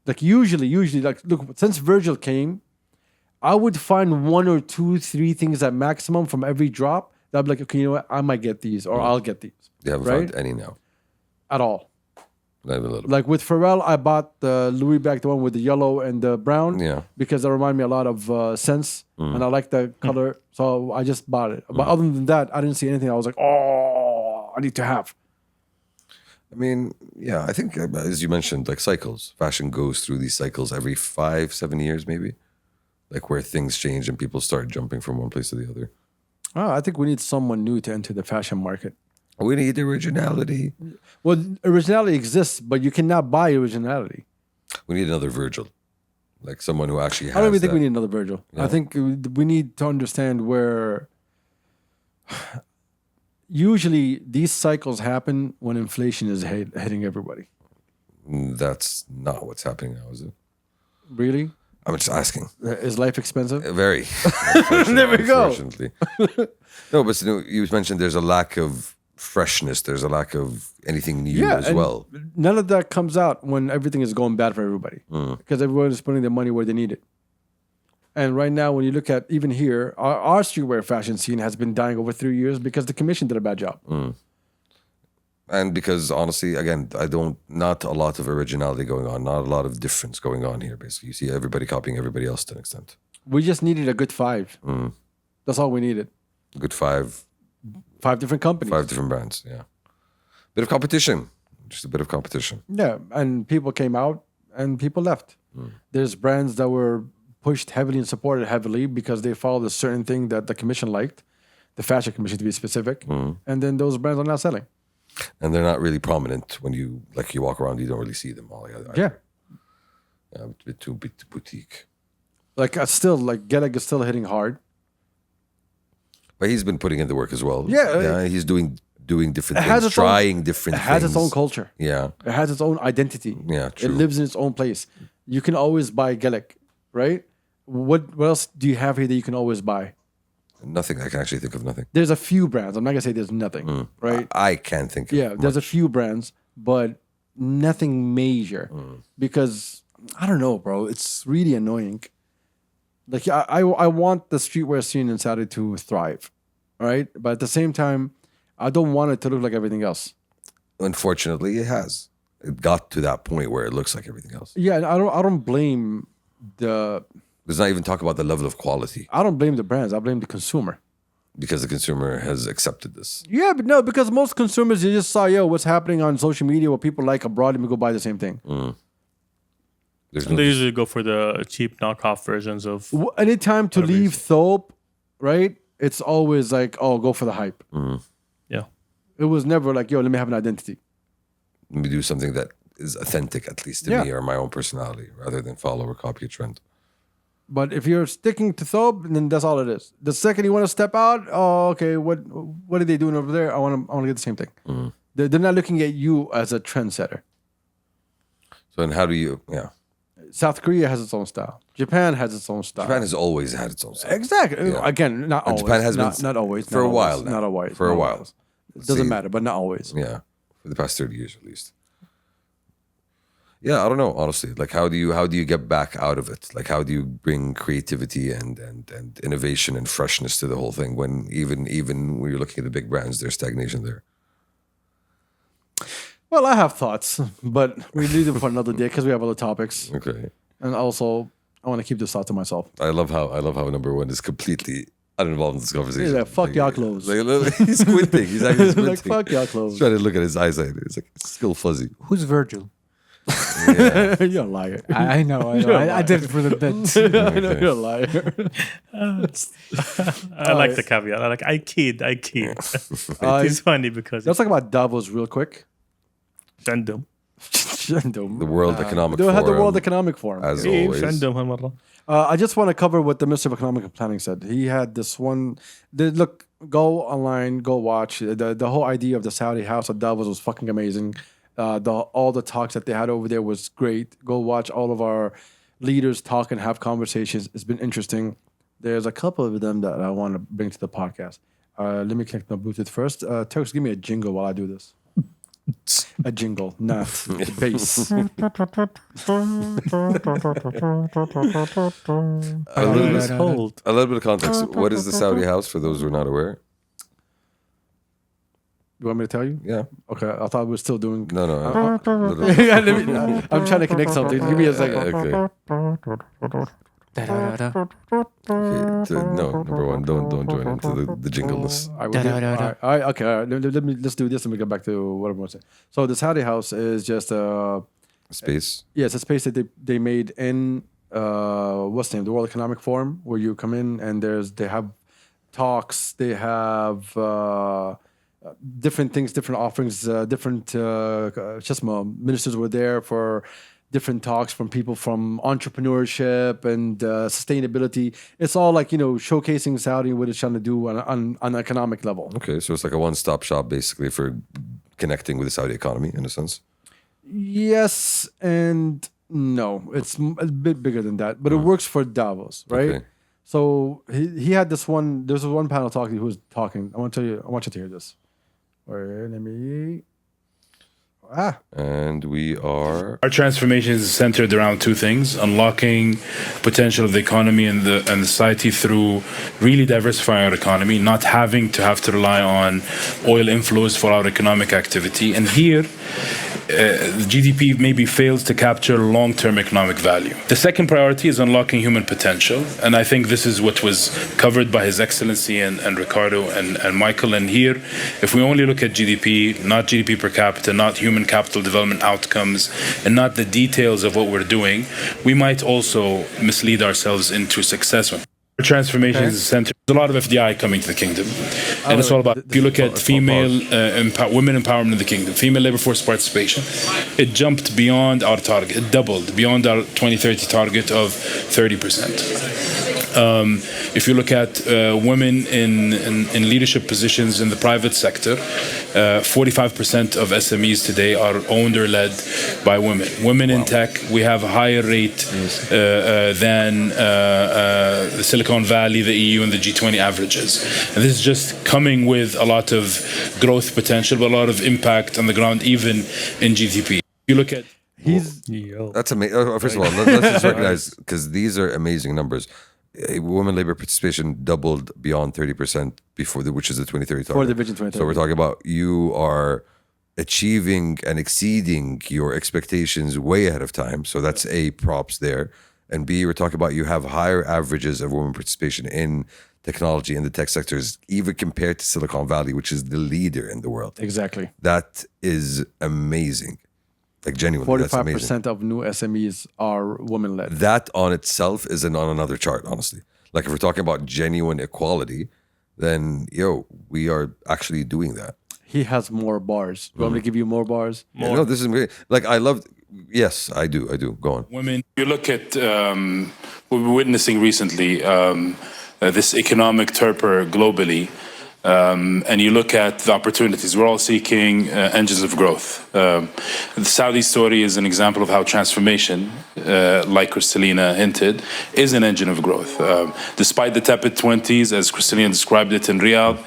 Like usually, like look, since Virgil came, I would find 1 or 2, 3 things at maximum from every drop. That I'd be like, okay, you know what? I might get these, or I'll get these. They haven't right? found any now. At all. Not even a little. Like with Pharrell, I bought the Louis bag, the one with the yellow and the brown, Yeah. because they remind me a lot of Sense, and I like the color, so I just bought it. But other than that, I didn't see anything I was like, oh, I need to have. I mean, yeah, I think as you mentioned, like cycles. Fashion goes through these cycles every 5-7 years, maybe. Like where things change and people start jumping from one place to the other. Oh, I think we need someone new to enter the fashion market. We need originality. Well, originality exists, but you cannot buy originality. We need another Virgil, like someone who actually has. I don't even think that. we need another Virgil. I think we need to understand where. Usually, these cycles happen when inflation is hitting everybody. That's not what's happening now, is it? Really? I'm just asking. Is life expensive? Very. There we go. Unfortunately. No, but you mentioned there's a lack of freshness. There's a lack of anything new as and well. None of that comes out when everything is going bad for everybody, because everyone is putting their money where they need it. And right now, when you look at even here, our streetwear fashion scene has been dying over 3 years because the commission did a bad job. And because honestly, again, not a lot of originality going on, not a lot of difference going on here. Basically, you see everybody copying everybody else to an extent. We just needed a good 5. That's all we needed. Good 5 different companies. 5 different brands. Yeah, bit of competition, just a bit of competition. Yeah, and people came out and people left. There's brands that were pushed heavily and supported heavily because they followed a certain thing that the commission liked, the fashion commission to be specific, and then those brands are not selling. And they're not really prominent when you walk around. You don't really see them all. Yeah. A bit too boutique. Like Geleg is still hitting hard. But he's been putting in the work as well. Yeah, he's doing different It has things, its own- trying different It things. has its own culture. Yeah, It has its own identity. Yeah, true. It lives in its own place. You can always buy Geleg, right? What else do you have here that you can always buy? nothing. I can actually think of nothing. There's a few brands. I'm not gonna say there's nothing, right? I can't think of Yeah, there's a few brands, but nothing major because I don't know, bro. It's really annoying. Like I want the streetwear scene in Saudi to thrive, right? But at the same time, I don't want it to look like everything else. Unfortunately, it has. It got to that point where it looks like everything else. Yeah, and I don't blame the Let's not even talk about the level of quality brands. I blame the consumer. because the consumer has accepted this. Yeah, but no, because most consumers, you just saw, what's happening on social media, what people like abroad, and we go buy the same thing. There's And they usually go for the cheap knockoff versions of. Anytime to leave Thope, right? It's always like, oh, go for the hype. Yeah. It was never like, let me have an identity. Let me do something that is authentic, at least to Yeah. me or my own personality, rather than follow or copy a trend. But if you're sticking to Thope, then that's all it is. The second you want to step out, oh, okay, what are they doing over there? I want to get the same thing. They're not looking at you as a trendsetter. So then how do you, South Korea has its own style. Japan has its own style. Japan has always had its own style. Exactly. Yeah. Again, not And always. Japan has not, been not always. for not a while always, now. Not always. For a not while. always. It doesn't See. matter, but not always. Yeah, for the past 30 years at least. Yeah, I don't know, honestly. Like, how do you get back out of it? Like, how do you bring creativity and innovation and freshness to the whole thing when even when you're looking at the big brands, there's stagnation there? Well, I have thoughts, but we leave them for another day because we have other topics. Okay. And also, I want to keep this thought to myself. I love how number one is completely uninvolved in this conversation. He's like, fuck y'all clothes. He's squinting. He's actually squinting. Like, fuck y'all He's clothes. trying to look at his eyesight. It's like it's still fuzzy. Who's Virgil? Yeah. You're a liar. I know. I did it for the bit. I know you're a liar. I like the caveat. I kid. It's funny because Let's talk about Davos real quick. Send The World Economic They Forum. had the World Economic Forum. as always. I just want to cover what the Minister of Economic Planning said. He had this one. Look, go online, go watch. The whole idea of the Saudi House of Davos was fucking amazing. All the talks that they had over there was great. Go watch all of our leaders talk and have conversations. It's been interesting. There's a couple of them that I want to bring to the podcast. Let me connect my Bluetooth first. Turks, give me a jingle while I do this. A jingle, not the bass. A little bit of context. What is the Saudi house for those who are not aware? You want me to tell you? Yeah. Okay, I thought we were still doing. No. Yeah, I'm trying to connect something. Give me a second. Okay. No, number one, don't join into the jingle list. All right, okay. All right. Let's do this and we get back to what I'm going to say. So the Saudi house is just Space. it's a space that they made in what's the name? The World Economic Forum, where you come in and they have talks, they have different things, different offerings, different ministers were there for different talks from people from entrepreneurship and sustainability. It's all like, showcasing Saudi and what it's trying to do on an economic level. Okay, so it's like a one-stop shop basically for connecting with the Saudi economy in a sense. Yes and no. It's a bit bigger than that, but it works for Davos, right? Okay. So he had this one. There's one panel talking. Who was talking? I want you to hear this. Wait, let me. And we are. Our transformation is centered around two things: unlocking potential of the economy and the society through really diversifying our economy, not having to rely on oil inflows for our economic activity. And here, the GDP maybe fails to capture long-term economic value. The second priority is unlocking human potential, and I think this is what was covered by His Excellency and Ricardo and Michael. And here, if we only look at GDP, not GDP per capita, not human capital development outcomes, and not the details of what we're doing, we might also mislead ourselves into success. Transformation is centered. There's a lot of FDI coming to the kingdom, and it's all about. If you look at female women empowerment in the kingdom, female labor force participation, it jumped beyond our target. It doubled beyond our 2030 target of 30%. If you look at women in leadership positions in the private sector, 45% of SMEs today are owned or led by women. Women in tech, we have a higher rate than the Silicon Valley, the EU, and the G20 averages. And this is just coming with a lot of growth potential, but a lot of impact on the ground, even in GDP. If you look at That's amazing. First of all, let's just recognize, because these are amazing numbers. Women labor participation doubled beyond 30% which is the 2030 target. For the Vision 2030. So we're talking about you are achieving and exceeding your expectations way ahead of time. So that's A, props there. And B, we're talking about you have higher averages of women participation in technology in the tech sectors, even compared to Silicon Valley, which is the leader in the world. Exactly. That is amazing. Like genuinely, that's amazing. 45% of new SMEs are women-led. That on itself is on another chart, honestly. Like if we're talking about genuine equality, then we are actually doing that. He has more bars. You want me to give you more bars? Yeah, no, this is great. Like I love. Yes, I do. Go on. women. You look at what we're witnessing recently, this economic torpor globally. And you look at the opportunities. We're all seeking engines of growth. The Saudi story is an example of how transformation, like Kristalina hinted, is an engine of growth. Despite the tepid 20s, as Kristalina described it in Riyadh,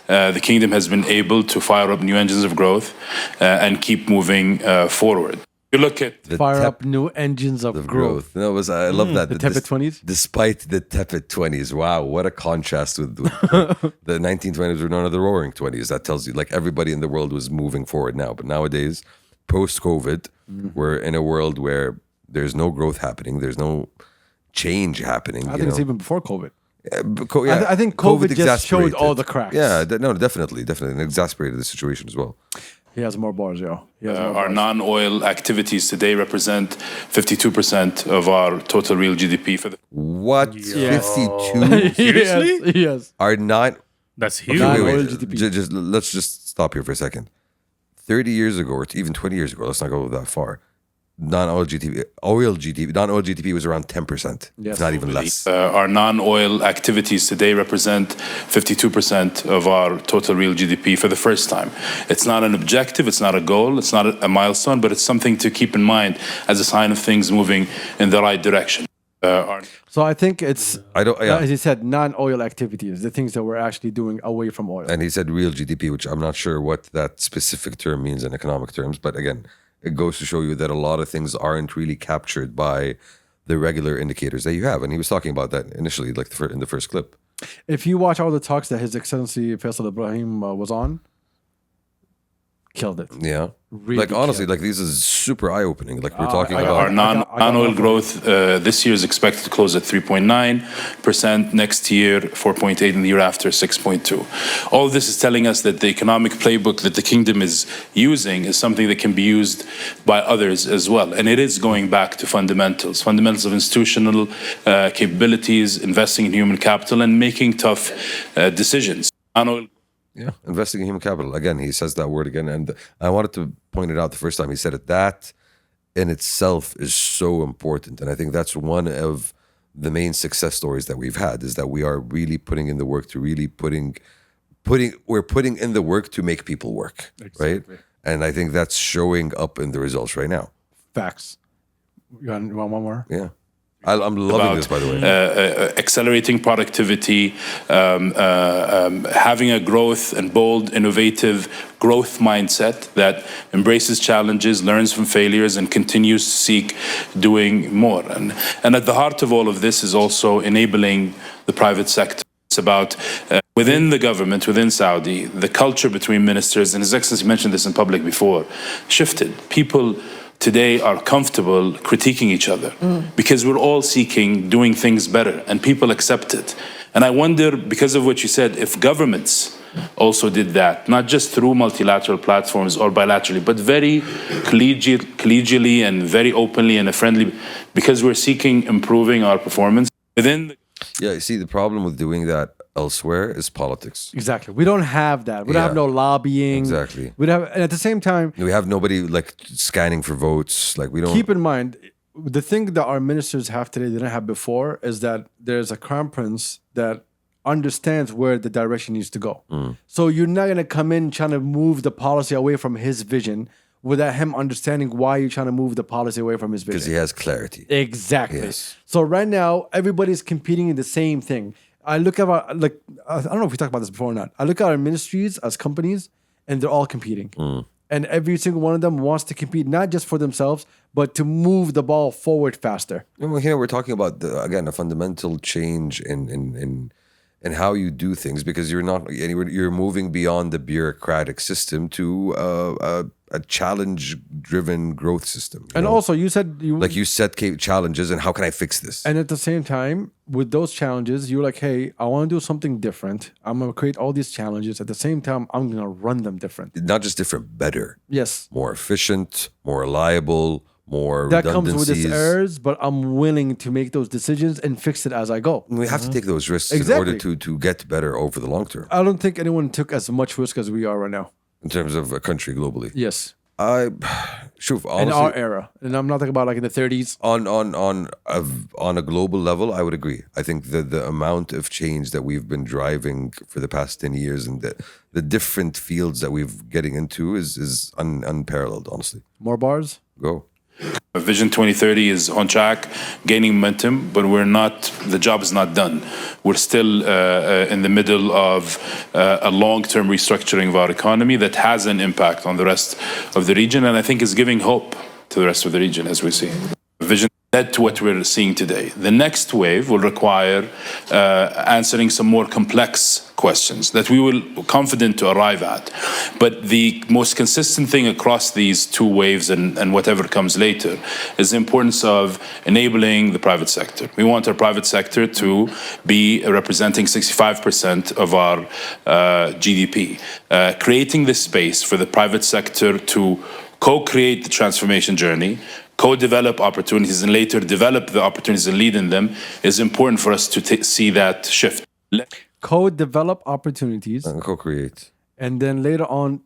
the kingdom has been able to fire up new engines of growth and keep moving forward. You look at Fire up new engines of growth. No, I love that. The tepid 20s? Despite the tepid 20s. Wow, what a contrast with the 1920s were known as the roaring 20s. That tells you like everybody in the world was moving forward now. But nowadays, post-COVID, we're in a world where there's no growth happening. There's no change happening. I think it's even before COVID. Yeah, I think COVID just showed all the cracks. Yeah, no, definitely. And exasperated the situation as well. He has more bars, yo. our non-oil activities today represent 52% of our total real GDP for the. What? Yeah. 52? Seriously? Yes. Are not. That's huge. Non-oil GDP. Let's just stop here for a second. 30 years ago, or even 20 years ago, let's not go that far. non-oil GDP was around 10%, if not even less. Our non-oil activities today represent 52% of our total real GDP for the first time. It's not an objective, it's not a goal, it's not a milestone, but it's something to keep in mind as a sign of things moving in the right direction. So I think it's, Yeah. as you said, non-oil activities, the things that we're actually doing away from oil. And he said real GDP, which I'm not sure what that specific term means in economic terms, but again, it goes to show you that a lot of things aren't really captured by the regular indicators that you have. And he was talking about that initially, like in the first clip. If you watch all the talks that His Excellency Faisal Ibrahim was on, killed it. Yeah. Really like honestly, killed like this is super eye-opening. Like we're talking I about Our non-oil growth this year is expected to close at 3.9%. Next year, 4.8%, and the year after, 6.2%. All of this is telling us that the economic playbook that the kingdom is using is something that can be used by others as well. And it is going back to fundamentals of institutional capabilities, investing in human capital, and making tough decisions. Non-oil. Yeah, investing in human capital. Again, he says that word again. And I wanted to point it out the first time he said it. That in itself is so important. And I think that's one of the main success stories that we've had, is that we are really putting in the work to really we're putting in the work to make people work. Right? And I think that's showing up in the results right now. Facts. You want one more? Yeah. I'm loving this, by the way. Accelerating productivity, having a growth and bold, innovative growth mindset that embraces challenges, learns from failures, and continues to seek doing more. And at the heart of all of this is also enabling the private sector. It's about within the government, within Saudi, the culture between ministers, and His Excellency mentioned this in public before, shifted. People today are comfortable critiquing each other because we're all seeking doing things better, and people accept it. And I wonder, because of what you said, if governments also did that, not just through multilateral platforms or bilaterally, but very collegially and very openly and friendly, because we're seeking improving our performance within the. Yeah, you see, the problem with doing that elsewhere is politics. Exactly. We don't have that. We don't have no lobbying. Exactly. We don't have, and at the same time, We have nobody like scanning for votes. Like we don't. keep in mind, the thing that our ministers have today, they didn't have before, is that there's a crown prince that understands where the direction needs to go. So you're not going to come in trying to move the policy away from his vision without him understanding why you're trying to move the policy away from his vision. Because he has clarity. Exactly. Yes. So right now, everybody's competing in the same thing. I look at I don't know if we talked about this before or not. I look at our ministries as companies, and they're all competing. And every single one of them wants to compete, not just for themselves, but to move the ball forward faster. Well, here we're talking about again a fundamental change in how you do things, because you're moving beyond the bureaucratic system to a challenge-driven growth system. And also, you said you set challenges, and how can I fix this? and at the same time, with those challenges, you're like, hey, I want to do something different. I'm going to create all these challenges. At the same time, I'm going to run them different. Not just different, better, Yes. more efficient, more reliable, more That comes with its redundancies. errors, but I'm willing to make those decisions and fix it as I go. We have to take those risks in Exactly. order to get better over the long term I don't think anyone took as much risk as we are right now. in terms of a country globally. Yes. Shuf, In our honestly, era. And I'm not talking about like in the 30s. on a global level, I would agree. I think that the amount of change that we've been driving for the past 10 years and the different fields that we've getting into is unparalleled, honestly. More bars? Go. Vision 2030 is on track, gaining momentum, but the job is not done. We're still in the middle of a long-term restructuring of our economy that has an impact on the rest of the region, and I think is giving hope to the rest of the region, as we see. Vision led to what we're seeing today. The next wave will require answering some more complex questions that we will confident to arrive at. But the most consistent thing across these two waves and whatever comes later is the importance of enabling the private sector. We want our private sector to be representing 65% of our GDP. Creating this space for the private sector to co-create the transformation journey, co-develop opportunities, and later develop the opportunities and lead in them is important for us to see that shift. Co-develop opportunities. And co-create. And then later on,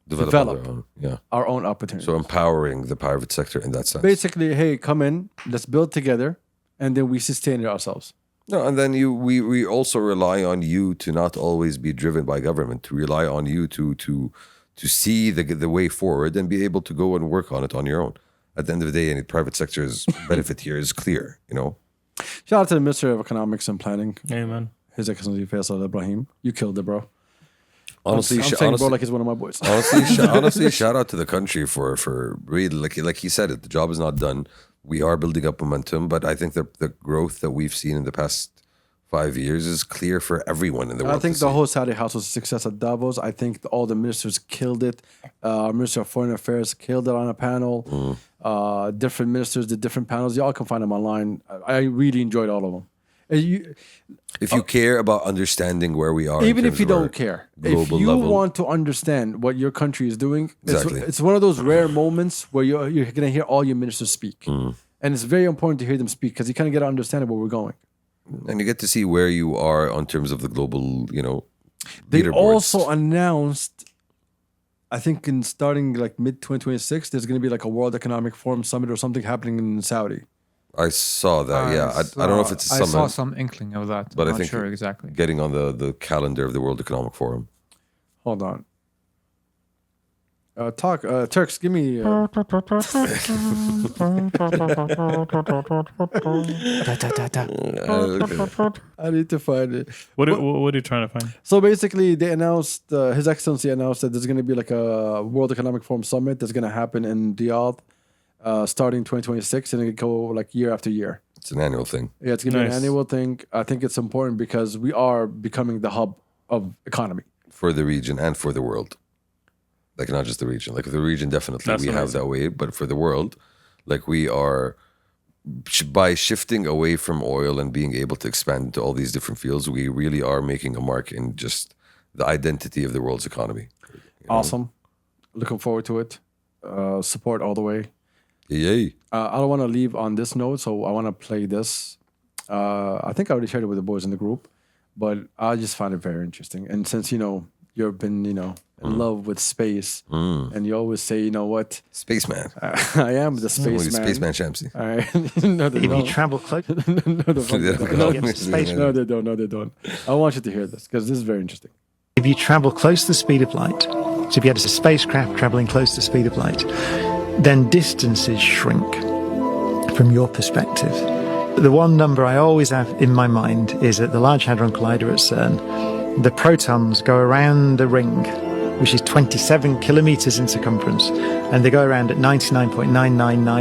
develop Yeah. our own opportunities. So empowering the private sector in that sense. Basically, hey, come in, let's build together, and then we sustain it ourselves. No, and then we also rely on you to not always be driven by government. To rely on you to see the way forward and be able to go and work on it on your own. At the end of the day, any private sector's benefit here is clear. Shout out to the Minister of Economics and Planning, Amen. His Excellency Faisal Ibrahim. You killed it, bro. Honestly, I'm saying bro like he's one of my boys. honestly, shout out to the country for really like he said it. The job is not done. We are building up momentum, but I think the growth that we've seen in the past 5 years is clear for everyone in the world. I think the whole Saudi House was a success at Davos. I think all the ministers killed it. Minister of Foreign Affairs killed it on a panel. Different ministers did different panels. Y'all can find them online. I really enjoyed all of them. If you care about understanding where we are, Even in if you terms of our don't care, if global you level, want to understand what your country is doing, Exactly. it's one of those rare moments where you're going to hear all your ministers speak. And it's very important to hear them speak because you kind of get to understand where we're going. and you get to see where you are on terms of the global, They leaderboards. also announced, I think in starting like mid 2026, there's going to be like a World Economic Forum summit or something happening in Saudi. I saw that. I don't know if it's a I saw summit. some inkling of that. But I I'm not think sure exactly. Getting on the calendar of the World Economic Forum. Hold on. Turks, give me. Da, da, da, da. I need to find it. What are you trying to find? So basically, they announced, His Excellency announced that there's going to be like a World Economic Forum summit that's going to happen in Riyadh starting 2026 and it go like year after year. It's an annual thing. Yeah, it's going to be an Nice. annual thing. I think it's important because we are becoming the hub of economy. For the region and for the world. Like not just the region. Like the region, definitely That's we have amazing. that way. But for the world, like we are, by shifting away from oil and being able to expand into all these different fields, we really are making a mark in just the identity of the world's economy. Awesome. Looking forward to it. Support all the way. Yay. I don't want to leave on this note, so I want to play this. I think I already shared it with the boys in the group, but I just find it very interesting. And since, you've been, in love with space, and you always say, you know what? Spaceman. I am the spaceman. Spaceman Shamsi. All right. No, they If you don't. travel close, No, they don't. space. No, they don't. No, they don't. I want you to hear this because this is very interesting. if you travel close to the speed of light, so if you had a spacecraft traveling close to the speed of light, then distances shrink from your perspective. The one number I always have in my mind is at the Large Hadron Collider at CERN, the protons go around the ring, which is 27 kilometers in circumference, and they go around at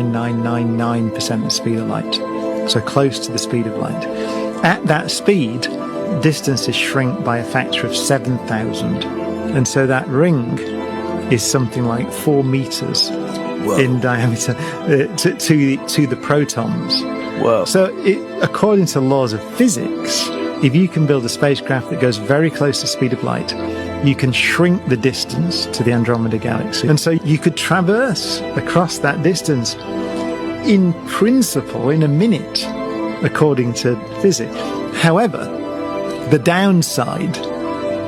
99.999999% the speed of light, so close to the speed of light. At that speed, distances shrink by a factor of 7,000, and so that ring is something like 4 meters in diameter to the protons. Whoa. So, according to laws of physics, if you can build a spacecraft that goes very close to the speed of light, you can shrink the distance to the Andromeda Galaxy. And so you could traverse across that distance in principle in a minute, according to physics. However, the downside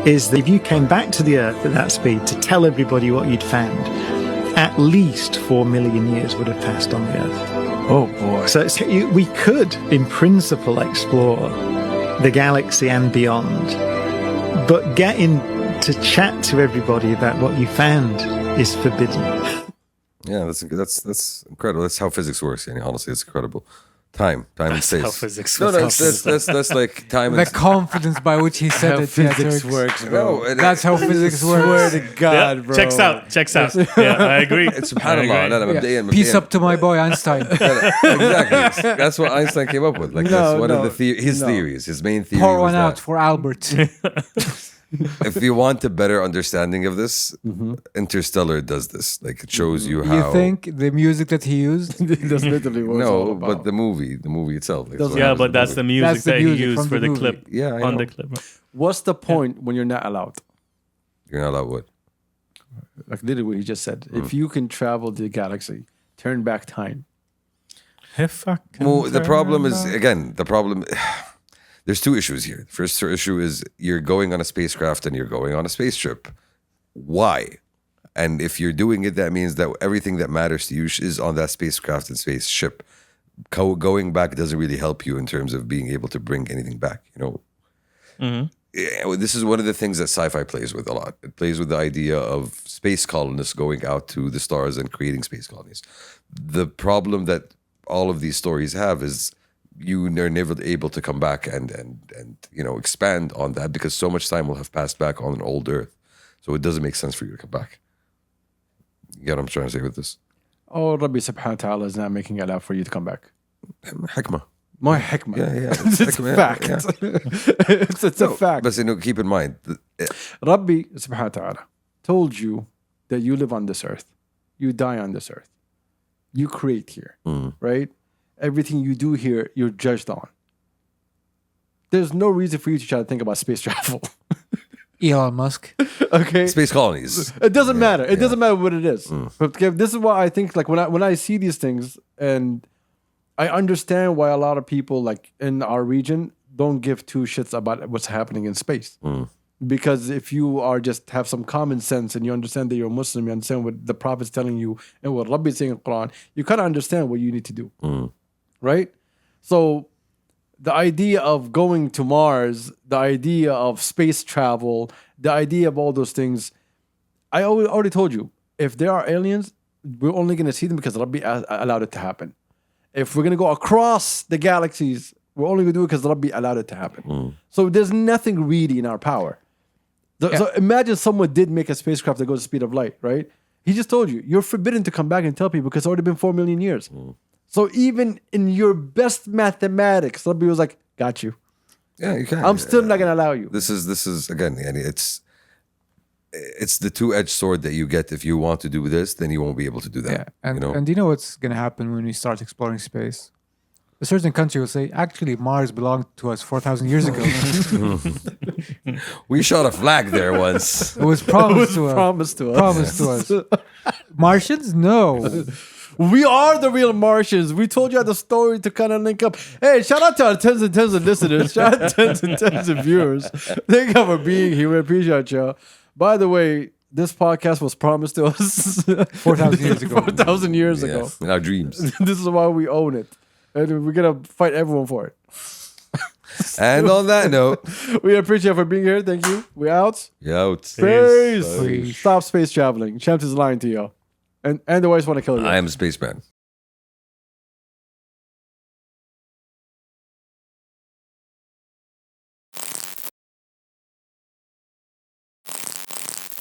is that if you came back to the Earth at that speed to tell everybody what you'd found, at least 4 million years would have passed on the Earth. Oh boy. So we could, in principle, explore the galaxy and beyond, but getting to chat to everybody about what you found is forbidden. Yeah, that's incredible. That's how physics works. And honestly, it's incredible. Time and space. how physics No, works. that's like time The and confidence by which he said it. Physics Turks. works, bro. No, and That's how physics works. Swear to God, Yeah, bro. checks out. Yeah, I agree. it's I subhanallah. agree. Yeah. Peace up to my boy Einstein. Exactly. That's what Einstein came up with. Like that's one of the his theories. His main theory Pour was one out that for Albert. if you want a better understanding of this, Interstellar does this. Like it shows you how. You think the music that he used? That's literally what it's all No, about. but the movie itself. Like, Doesn't- what Yeah, happens but in that's the movie. music That's the that he music used from for the the movie. clip. Yeah, I on know. the clip. What's the point when you're not allowed? You're not allowed what? Like literally what he just said. If you can travel the galaxy, turn back time. If I can Well, the problem is turn again. There's two issues here. The first issue is you're going on a spacecraft and you're going on a space trip. Why? And if you're doing it, that means that everything that matters to you is on that spacecraft and spaceship. Going back doesn't really help you in terms of being able to bring anything back. This is one of the things that sci-fi plays with a lot. It plays with the idea of space colonists going out to the stars and creating space colonies. The problem that all of these stories have is you are never able to come back and expand on that, because so much time will have passed back on an old Earth. So it doesn't make sense for you to come back. You get what I'm trying to say with this? Oh, Rabbi subhanahu wa ta'ala is not making it out for you to come back. Hikmah. My hikmah. Yeah. It's a fact. It's a fact. But keep in mind, Rabbi subhanahu wa ta'ala told you that you live on this earth. You die on this earth. You create here, right? Everything you do here, you're judged on. There's no reason for you to try to think about space travel. Elon Musk. Okay? space colonies. It doesn't matter. It doesn't matter what it is. But this is why I think, like, when I see these things, and I understand why a lot of people, like, in our region don't give two shits about what's happening in space. Because if you are just have some common sense and you understand that you're a Muslim, you understand what the Prophet's telling you and what Rabbi is saying in the Quran, you kind of understand what you need to do. Right? So the idea of going to Mars, the idea of space travel, the idea of all those things, I already told you, if there are aliens, we're only going to see them because Rabbi allowed it to happen. If we're going to go across the galaxies, we're only going to do it because Rabbi allowed it to happen. So there's nothing really in our power. So imagine someone did make a spacecraft that goes the speed of light, right? He just told you, you're forbidden to come back and tell people because it's already been 4 million years. So even in your best mathematics, Rabbi was like, got you. Yeah, you can. I'm still not going to allow you. This is again, it's the two-edged sword that you get. If you want to do this, then you won't be able to do that. Yeah, and you know what's going to happen when we start exploring space? A certain country will say, actually, Mars belonged to us 4,000 years ago. We shot a flag there once. It was promised to us. Promised to us. Promised to us. Martians? No. We are the real Martians. We told you the story to kind of link up. Hey, shout out to our tens and tens of listeners. Shout out to tens and tens of viewers. Thank you for being here. We appreciate you. By the way, this podcast was promised to us 4,000 years ago. 4,000 years ago. In our dreams. This is why we own it. And we're going to fight everyone for it. And on that note, we appreciate you for being here. Thank you. We out. out. Peace. Peace. Stop space traveling. Champs is lying to you. And the boys want to kill you. I am a spaceman.